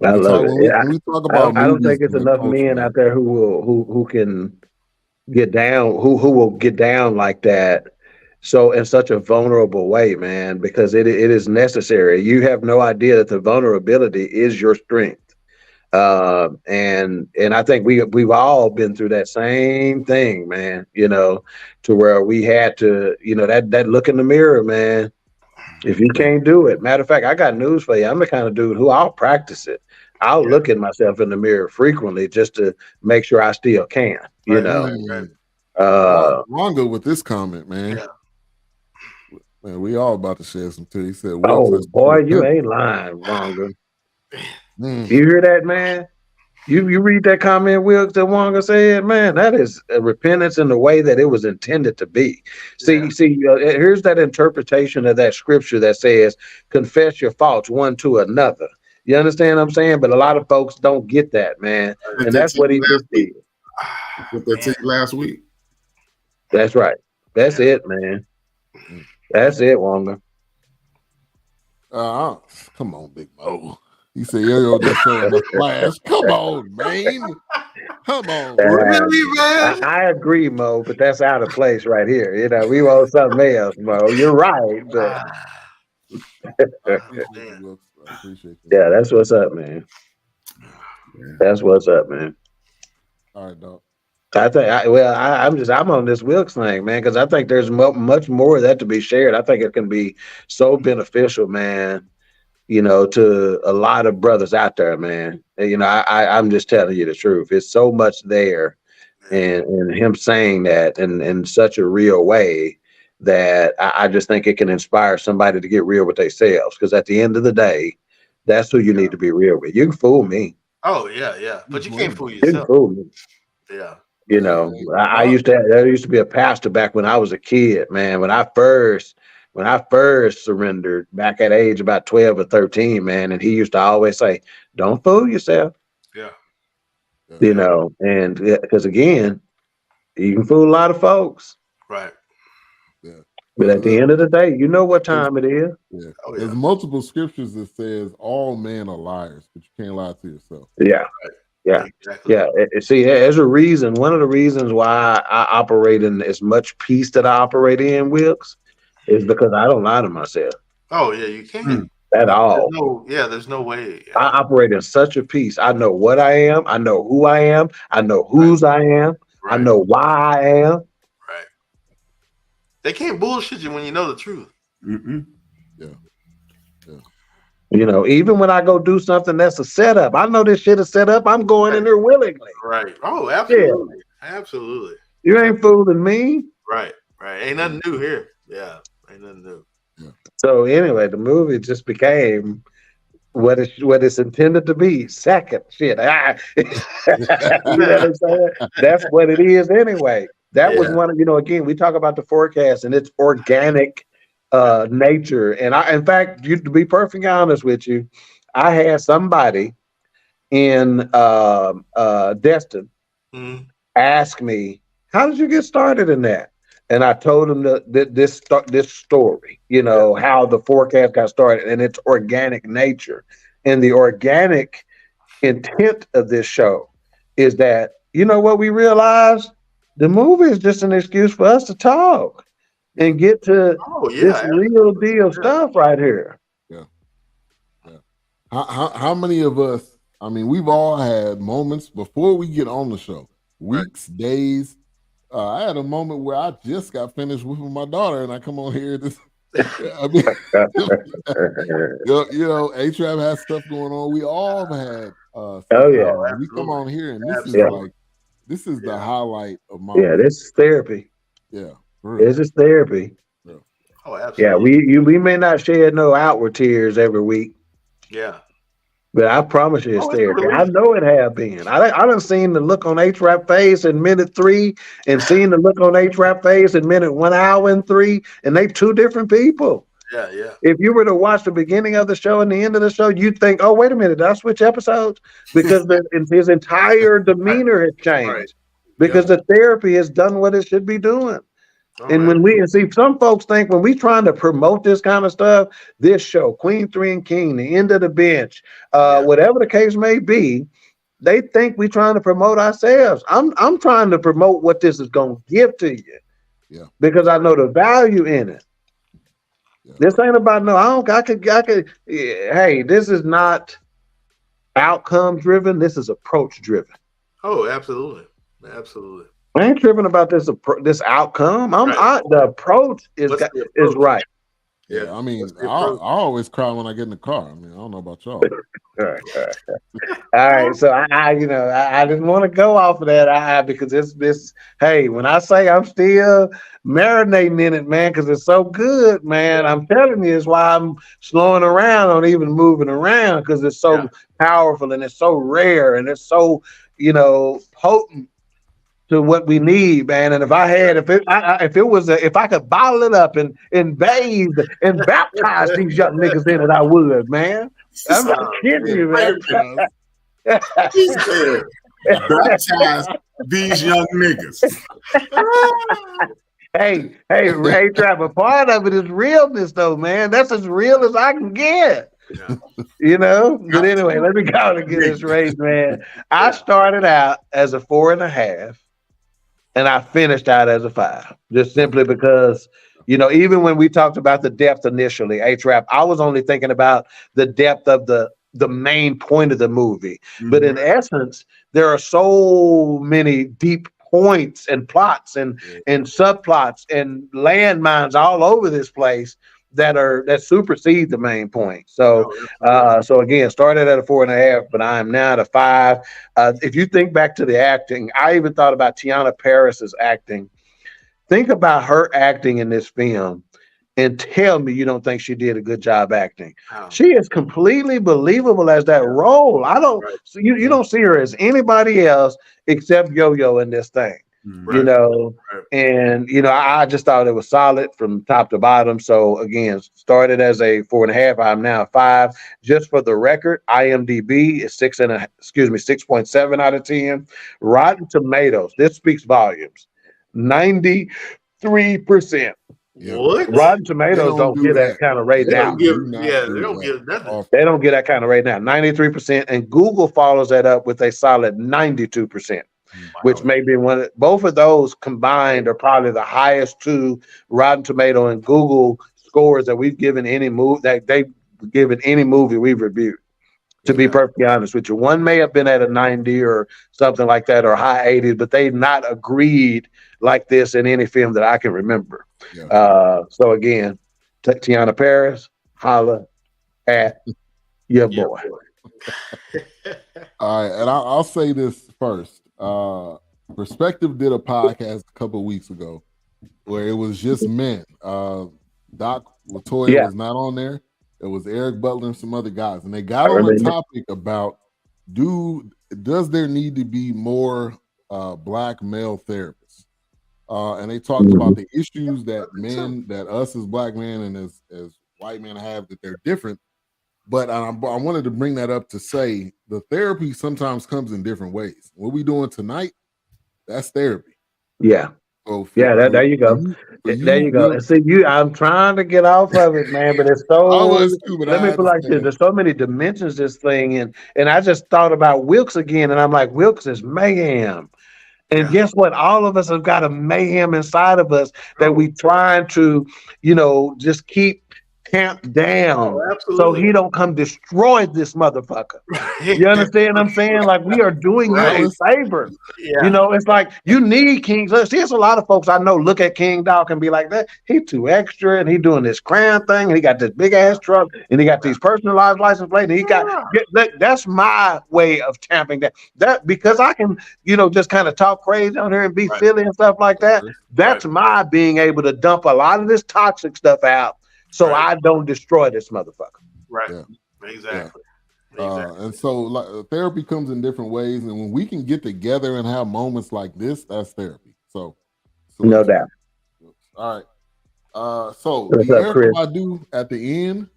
I love it. When we talk about I don't movies think it's and enough culture, men out there who can get down, who will get down like that. So in such a vulnerable way, man, because it is necessary. You have no idea that the vulnerability is your strength. And I think we've all been through that same thing, man, you know, to where we had to, you know, that look in the mirror, man. If you can't do it, matter of fact, I got news for you. I'm the kind of dude who I'll practice it. I'll look at myself in the mirror frequently just to make sure I still can, you know. Wonga with this comment, man. Yeah. Man, we all about to share some too. He said, "Oh boy, you ain't lying, Wonga." You hear that, man? You read that comment Wilkes that Wonga said, man, that is a repentance in the way that it was intended to be. See, here's that interpretation of that scripture that says, confess your faults one to another. You understand what I'm saying? But a lot of folks don't get that, man. And that's what he just did. Put that to you last week. That's right. That's it, man. That's it, Wonga. Come on, Big Mo. He said, yo, just showing the flash. Come on, man. Come on. Really, man? I agree, Mo, but that's out of place right here. You know, we want something else, Mo. You're right. But... I appreciate that. Yeah, that's what's up, man. That's what's up, man. All right, dog. I think I'm on this Wilkes thing, man, because I think there's much more of that to be shared. I think it can be so beneficial, man, you know, to a lot of brothers out there, man. You know, I'm just telling you the truth. It's so much there, and him saying that in such a real way that I just think it can inspire somebody to get real with themselves. Because at the end of the day, that's who you need to be real with. You can fool me. Oh yeah, but you can't fool You yourself. can fool me. Yeah. You know, I used to be a pastor back when I was a kid, man. When I first surrendered back at age about 12 or 13, man, and he used to always say, "Don't fool yourself." Yeah. You know, and because again, you can fool a lot of folks. Right. Yeah. But at the end of the day, you know what time it is. Yeah. There's multiple scriptures that says all men are liars, but you can't lie to yourself. Yeah. Right. Yeah, exactly. Yeah. See, there's a reason. One of the reasons why I operate in as much peace that I operate in, Wilkes, is because I don't lie to myself. Oh yeah, you can't at all. There's no way. I operate in such a peace. I know what I am. I know who I am. I know whose I am. Right. I know why I am. Right. They can't bullshit you when you know the truth. Mm-hmm. Yeah. You know, even when I go do something that's a setup, I know this shit is set up. I'm going in there willingly. Right. Oh, absolutely. Yeah. Absolutely. You ain't fooling me. Right. Ain't nothing new here. Yeah. Ain't nothing new. Yeah. So anyway, the movie just became what it's intended to be. Second shit. You know what I'm saying? That's what it is anyway. That was one of, you know, again, we talk about the forecast and its organic nature. And in fact, to be perfectly honest with you, I had somebody in Destin ask me, how did you get started in that? And I told him this story, you know, how the forecast got started and its organic nature. And the organic intent of this show is that, you know what we realized? The movie is just an excuse for us to talk and get to this real deal stuff right here. Yeah. How many of us, I mean, we've all had moments before we get on the show, weeks, days. I had a moment where I just got finished with my daughter and I come on here. I mean, you know, A-Trap has stuff going on. We all have had stuff. We come on here and this is the highlight of my life. This is therapy. Yeah. This is therapy. Yeah. Oh, absolutely. Yeah, we may not shed no outward tears every week. Yeah. But I promise you it's therapy. I know it have been. I done seen the look on A-Trap face in minute 3 and seen the look on A-Trap face in minute 1 hour and 3, and they two different people. Yeah. If you were to watch the beginning of the show and the end of the show, you'd think, "Oh, wait a minute, did I switch episodes?" Because his entire demeanor has changed. Because the therapy has done what it should be doing. And when we see some folks think when we trying to promote this kind of stuff, this show, Queen 3 and King, The End of the Bench, whatever the case may be, they think we trying to promote ourselves. I'm trying to promote what this is going to give to you. Yeah. Because I know the value in it. Yeah. This ain't about hey, this is not outcome driven. This is approach driven. Oh, absolutely. Absolutely. I ain't tripping about this outcome. The approach is right. Yeah, I mean, I always cry when I get in the car. I mean, I don't know about y'all. All right. So I didn't want to go off of that because this. Hey, when I say I'm still marinating in it, man, because it's so good, man. I'm telling you, it's why I'm slowing around on even moving around because it's so powerful and it's so rare and it's so potent to what we need, man. And if I could bottle it up and bathe and baptize these young niggas in it, I would, man. I'm not kidding you, man. He said, baptize these young niggas. Hey, Trap, a part of it is realness, though, man. That's as real as I can get. Yeah. But anyway, let me go and get this race, man. I started out as a 4.5. And I finished out as a 5, just simply because, even when we talked about the depth initially, A-Trap, I was only thinking about the depth of the main point of the movie. Mm-hmm. But in essence, there are so many deep points and plots and subplots and landmines all over this place that supersede the main point. So again, started at a 4.5, but I am now at a 5. If you think back to the acting, I even thought about Tiana Paris's acting. Think about her acting in this film and tell me you don't think she did a good job acting. Oh. She is completely believable as that role. I don't, you don't see her as anybody else except Yo-Yo in this thing. Right. And I just thought it was solid from top to bottom. So again, started as a 4.5. I'm now a 5. Just for the record, IMDb is 6.7 out of 10. Rotten Tomatoes, this speaks volumes. 93%. What? Rotten Tomatoes don't get that kind of rating out. They don't give nothing. They don't get that kind of rating out. 93%, and Google follows that up with a solid 92%. Wow. Which may be both of those combined are probably the highest 2 Rotten Tomato and Google scores that we've given any movie that they've given any movie we've reviewed. To be perfectly honest with you, one may have been at a 90 or something like that, or high 80s, but they've not agreed like this in any film that I can remember. Yeah. So again, Tiana Paris, holla at your boy. All right, and I'll say this first. Perspective did a podcast a couple of weeks ago where it was just men. Doc Latoya was not on there. It was Eric Butler and some other guys, and they got on a topic about does there need to be more black male therapists? And they talked about the issues that us as black men and as white men have, that they're different. But I wanted to bring that up to say the therapy sometimes comes in different ways. What we doing tonight, that's therapy. Yeah. So there you go. There you go. And see, I'm trying to get off of it, man, but it's so. Let me put it like this: there's so many dimensions to this thing, and I just thought about Wilkes again, and I'm like, Wilkes is mayhem. And guess what? All of us have got a mayhem inside of us that we trying to, just keep tamped down so he don't come destroy this motherfucker. You understand what I'm saying? Like, we are doing you a favor. It's like you need King. See, there's a lot of folks I know look at King Doc and be like, that he too extra, and he doing this crown thing, and he got this big ass truck, and he got these personalized license plates, and he got that's my way of tamping that because I can, just kind of talk crazy on here and be silly and stuff like that. That's my being able to dump a lot of this toxic stuff out. So I don't destroy this motherfucker. Right. Yeah. Exactly. And so therapy comes in different ways. And when we can get together and have moments like this, that's therapy. So no doubt. All right. So What's the up, Erica Chris? Badu at the end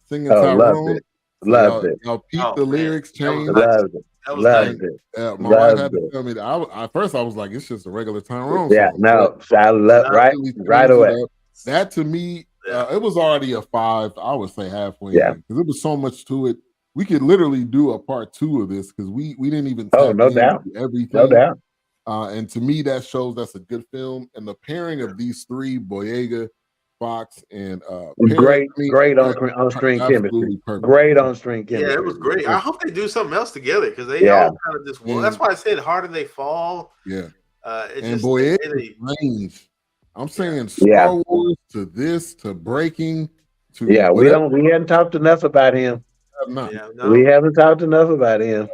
singing Oh, loved Tyrone. it. So Loved it. y'all peep Oh, the man. lyrics That was change. nice. Loved it. That was Loved nice. it. My wife had Loved to it. tell me that. At first, I was like, it's just a regular Tyrone Yeah, song. no, I love right Changed away. it up. That to me, Yeah. it was already a 5. I would say halfway Yeah. in because it was so much to it. We could literally do a part 2 of this because we didn't even Oh, tap no into doubt. everything. No doubt. And to me, that shows that's a good film. And the pairing of these three, Boyega, Fox, and Great on screen chemistry. absolutely perfect. Great on screen chemistry. Yeah, it was great. I hope they do something else together because they Yeah. all kind of just. Well, that's why I said harder they fall. Yeah. It's And just Boyega's range. I'm saying Yeah. Star Wars to this to Breaking to Yeah, we whatever. hadn't talked enough about him. Yeah, no. We haven't talked enough about him.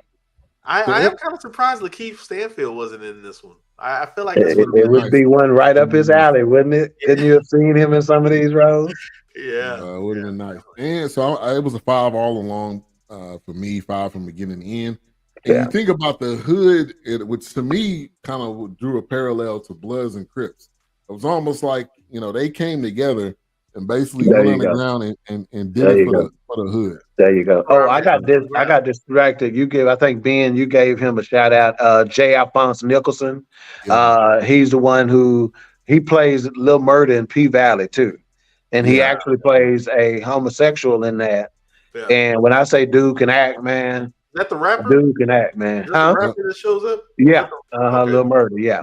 I am kind of surprised Lakeith Stanfield wasn't in this one. I feel like It would be one right up his alley, wouldn't it? Couldn't you have seen him in some of these roles? Yeah, it would have been nice. And so it was a 5 all along for me, 5 from beginning to end. And you think about the hood, which to me kind of drew a parallel to Bloods and Crips. It was almost like they came together and basically went underground and did it for the hood. There you go. Oh, I got distracted. I think Ben, you gave him a shout out. J. Alphonse Nicholson. He's the one who plays Lil Murder in P Valley too. And he actually plays a homosexual in that. Yeah. And when I say dude can act, man. Is that the rapper? Dude can act, man. Is that the rapper that shows up? Yeah. Lil Murder, yeah.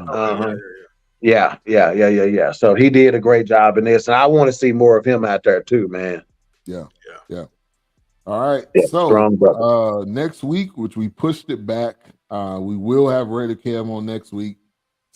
Yeah. So he did a great job in this. And I want to see more of him out there too, man. Yeah. All right. Yeah, so next week, which we pushed it back, we will have Raider Cam on next week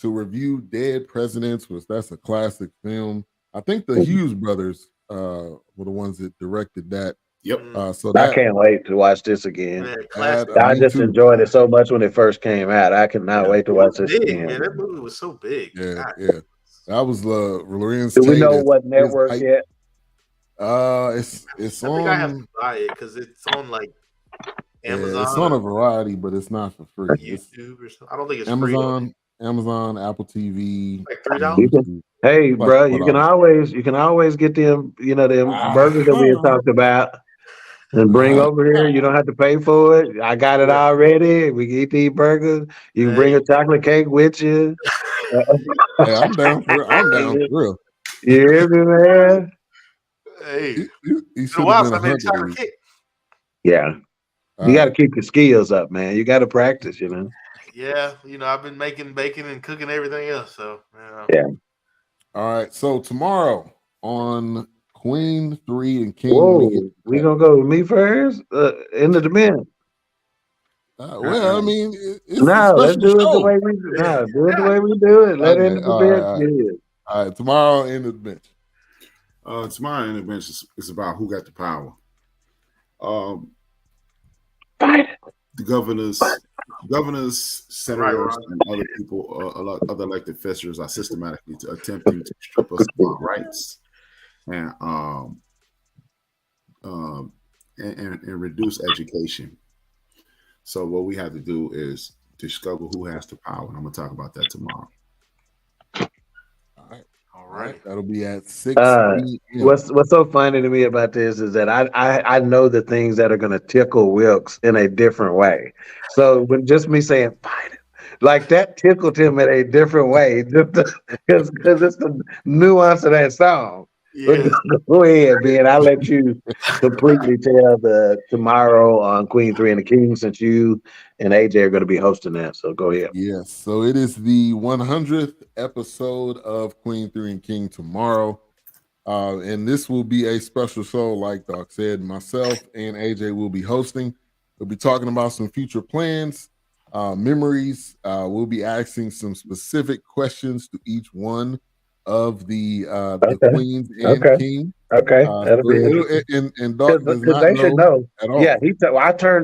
to review Dead Presidents, which that's a classic film. I think the Hughes brothers were the ones that directed that. Yep. So I can't wait to watch this again. Man, I just enjoyed it so much when it first came out. I cannot wait to watch this again. Man, that movie was so big. Yeah. That was Lorenz. Do we know what network yet? It's on. I think I have to buy it because it's on like Amazon. Yeah, it's on a variety, but it's not for free. YouTube or something. I don't think it's Amazon, free. Amazon, Apple TV. Like $3. Hey, bro, you can always get them, them burgers that we had talked about, and bring over here. You don't have to pay for it. I got it already. We can eat these burgers. You can bring a chocolate cake with you. Hey, I'm down for real. You hear me, man? Hey, he should have been a chocolate cake. Yeah. You got to keep your skills up, man. You got to practice, Yeah, I've been making bacon and cooking everything else. So, yeah. All right. So tomorrow on Queen 3 and King. Whoa, we gonna go with me first? In the demand. Well, I mean, it's let's do it the way we do. Do it the way we do it. Let it in the bench. All right, tomorrow in the bench. Tomorrow in the bench is about who got the power. The governors, senators, and other people, other elected officials are systematically attempting to strip us of our rights and reduce education. So what we have to do is discover who has the power, and I'm gonna talk about that tomorrow. All right. That'll be at 6 p.m. What's so funny to me about this is that I know the things that are going to tickle Wilkes in a different way. So when just me saying Biden, like that tickled him in a different way, just because it's the nuance of that song. Yeah. Go ahead, Ben. I'll let you completely tell the tomorrow on Queen 3 and the King, since you and AJ are going to be hosting that. So go ahead. Yes. So it is the 100th episode of Queen 3 and King tomorrow. And this will be a special show, like Doc said. Myself and AJ will be hosting. We'll be talking about some future plans, memories. We'll be asking some specific questions to each one of the queens and king. Okay. And Doc does not they should know at all. Yeah,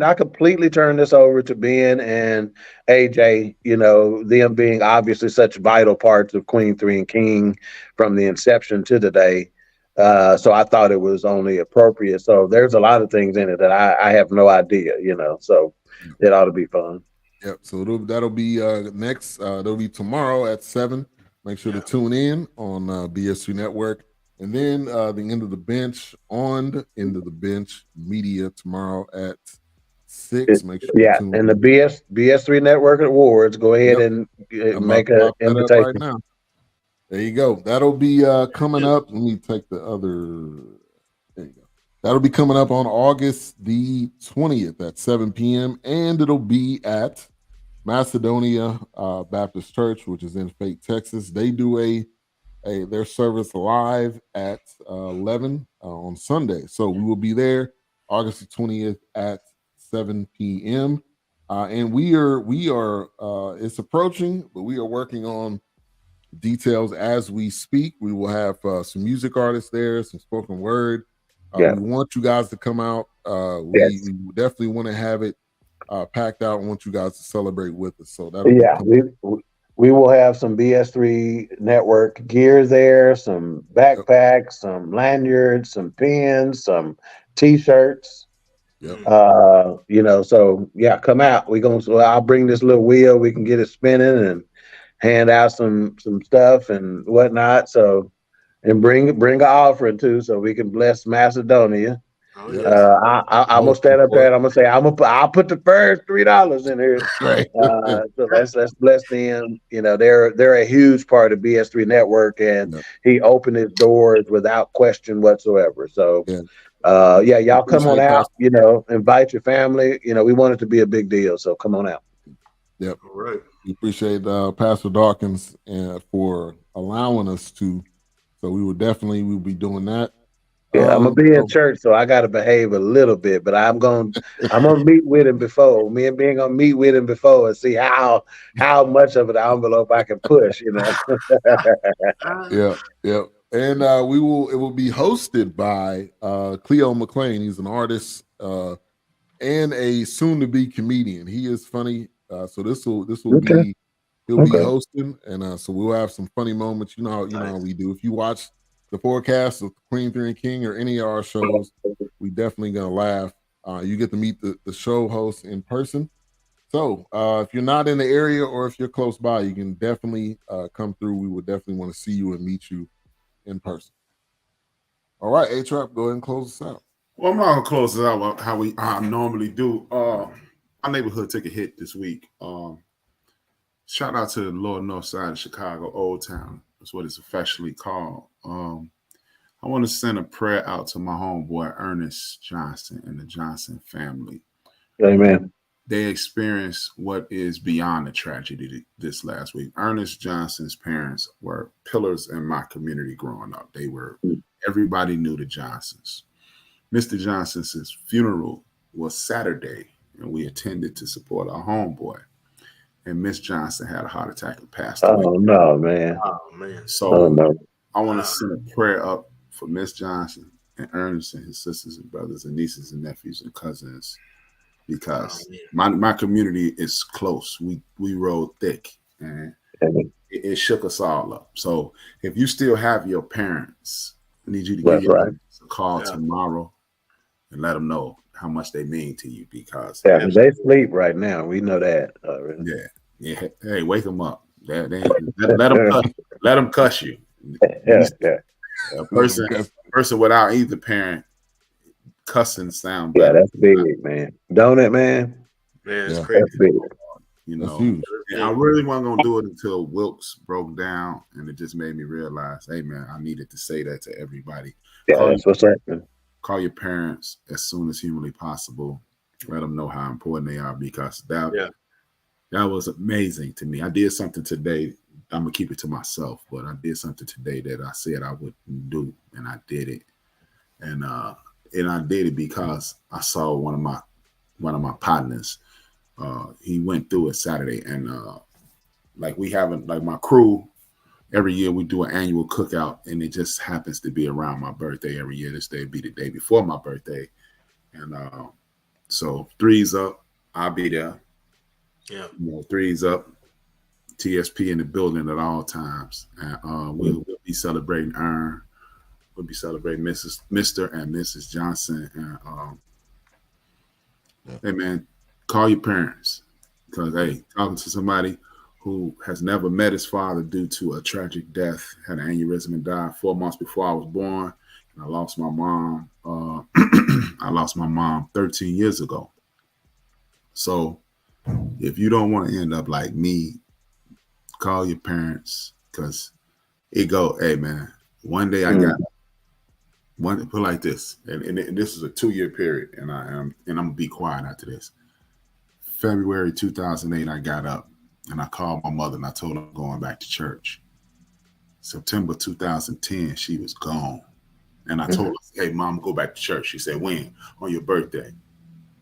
I completely turned this over to Ben and AJ, them being obviously such vital parts of Queen 3 and King from the inception to today. So I thought it was only appropriate. So there's a lot of things in it that I have no idea, so it ought to be fun. Yep. So that'll be next. That'll be tomorrow at 7. Make sure to tune in on BSU Network. And then the End of the Bench on the End of the Bench Media tomorrow at 6. Make sure you tune and the BS3 Network Awards. Go ahead and make an invitation right now. There you go. That'll be coming up. Let me take the other. There you go. That'll be coming up on August the 20th at 7 p.m. And it'll be at Macedonia Baptist Church, which is in Fate, Texas. They do their service live at 11 on Sunday. So we will be there August the 20th at 7 p.m. And we are it's approaching, but we are working on details as we speak. We will have some music artists there, some spoken word. We want you guys to come out. We definitely want to have it packed out and want you guys to celebrate with us. So that'll we will have some BS3 network gear there, some backpacks, some lanyards, some pins, some t-shirts. So come out. I'll bring this little wheel, we can get it spinning and hand out some stuff and whatnot. So, and bring an offering too, so we can bless Macedonia. I'm gonna stand up there and I'm gonna say I'll put the first $3 in here. Right. So let's bless them. They're a huge part of BS3 Network, and he opened his doors without question whatsoever. So y'all come on out. Invite your family. We want it to be a big deal. So come on out. Yep. All right. We appreciate Pastor Dawkins for allowing us to. So we'll be doing that. Yeah, I'm gonna be in church, so I gotta behave a little bit, but I'm gonna meet with him before. Me and being gonna meet with him before and see how much of an envelope I can push, Yeah. And it will be hosted by Cleo McLean. He's an artist and a soon-to-be comedian. He is funny. So this will be he'll be hosting, and so we'll have some funny moments. You know how we do. If you watch the forecast of Queen 3 and King or any of our shows, we definitely gonna laugh. You get to meet the show host in person. So if you're not in the area or if you're close by, you can definitely come through. We would definitely want to see you and meet you in person. All right, A-Trap, go ahead and close us out. Well, I'm not gonna close it out how we normally do. My neighborhood took a hit this week. Shout out to the lower north side of Chicago, Old Town. That's what it's affectionately called. I want to send a prayer out to my homeboy Ernest Johnson and the Johnson family. Amen. They experienced what is beyond a tragedy this last week. Ernest Johnson's parents were pillars in my community growing up. Everybody knew the Johnsons. Mr. Johnson's funeral was Saturday, and we attended to support our homeboy. And Miss Johnson had a heart attack and passed away. Oh, no, man. So I want to send a prayer up for Miss Johnson and Ernest and his sisters and brothers and nieces and nephews and cousins, because my community is close. We rode thick, and it shook us all up. So if you still have your parents, I need you to give your parents a call tomorrow and let them know how much they mean to you, because they sleep right now. We know that. Yeah. Hey, wake them up. Let them cuss you. A person without either parent cussing sound better. Yeah, that's big, man. Don't it, man? Man, it's crazy. That's big. That's huge. And I really wasn't gonna do it until Wilkes broke down, and it just made me realize, hey man, I needed to say that to everybody. Yeah, that's what's happening. Call your parents as soon as humanly possible. Let them know how important they are, because that was amazing to me. I did something today. I'm gonna keep it to myself, but I did something today that I said I wouldn't do, and I did it. And I did it because I saw one of my partners. He went through it Saturday, and my crew. Every year we do an annual cookout, and it just happens to be around my birthday every year. This day be the day before my birthday. And so 3's up, I'll be there. Yeah. 3's up, TSP in the building at all times. And we'll be celebrating Ern. We'll be celebrating Mr. and Mrs. Johnson. And hey man, call your parents. Because hey, talking to somebody who has never met his father due to a tragic death, had an aneurysm and died 4 months before I was born. And I lost my mom. I lost my mom 13 years ago. So if you don't want to end up like me, call your parents, because it go, hey man, one day I got one, put like this, and this is a 2-year period, and I'm gonna be quiet after this. February 2008, I got up and I called my mother and I told her I'm going back to church. September 2010, she was gone. And I told her, hey, mom, go back to church. She said, when? On your birthday.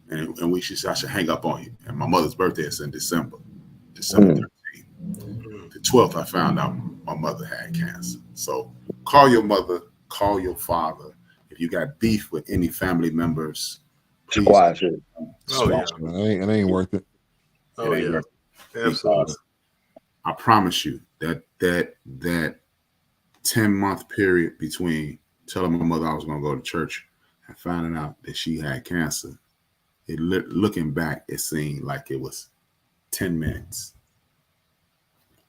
And she said, I should hang up on you. And my mother's birthday is in December 13th. The 12th, I found out my mother had cancer. So call your mother, call your father. If you got beef with any family members, please. Squash it. It ain't worth it. Oh, yeah. Absolutely. I promise you that 10-month period between telling my mother I was going to go to church and finding out that she had cancer, looking back, it seemed like it was 10 minutes.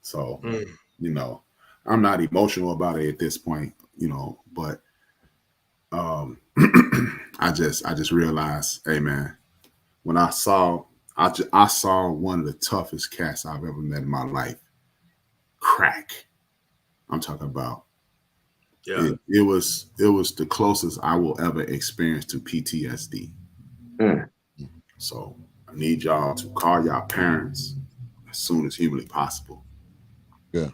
So, you know, I'm not emotional about it at this point, you know, but I just realized, hey man, when I saw one of the toughest cats I've ever met in my life crack. I'm talking about. Yeah. It was the closest I will ever experience to PTSD. So I need y'all to call y'all parents as soon as humanly possible. Yeah.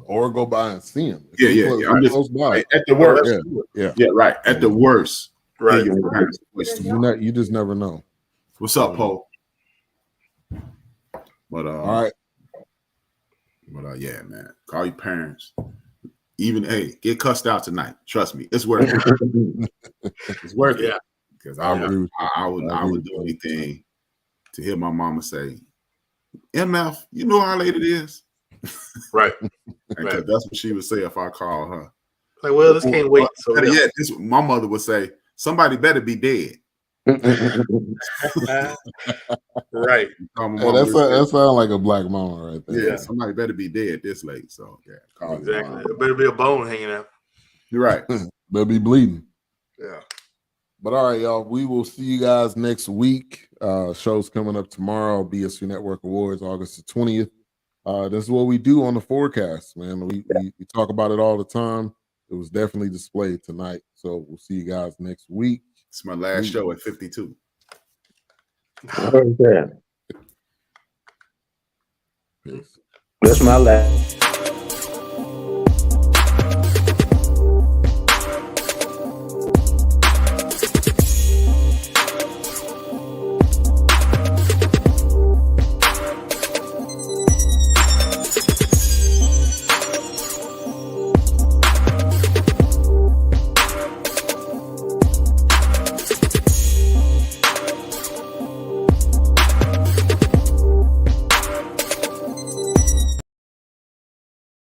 Or go by and see them. Yeah. I'm just close by. At the worst. Yeah, right. At the worst. Right. You just never know. What's up, Paul? But all right. But yeah, man. Call your parents. Even get cussed out tonight. Trust me, it's worth it. It's worth it. Because I would do anything to hear my mama say, MF, you know how late it is? Right. Because that's what she would say if I call her. Like, well, this can't wait. So my mother would say, somebody better be dead. Right. That sounds like a black mama right there. Yeah, somebody better be dead this late. So yeah, exactly. There better be a bone hanging out. You're right. Better be bleeding. Yeah. But all right, y'all. We will see you guys next week. Show's coming up tomorrow. BSU Network Awards, August the 20th. This is what we do on the forecast, man. We talk about it all the time. It was definitely displayed tonight. So we'll see you guys next week. It's my last show at 52. Peace. That's my last.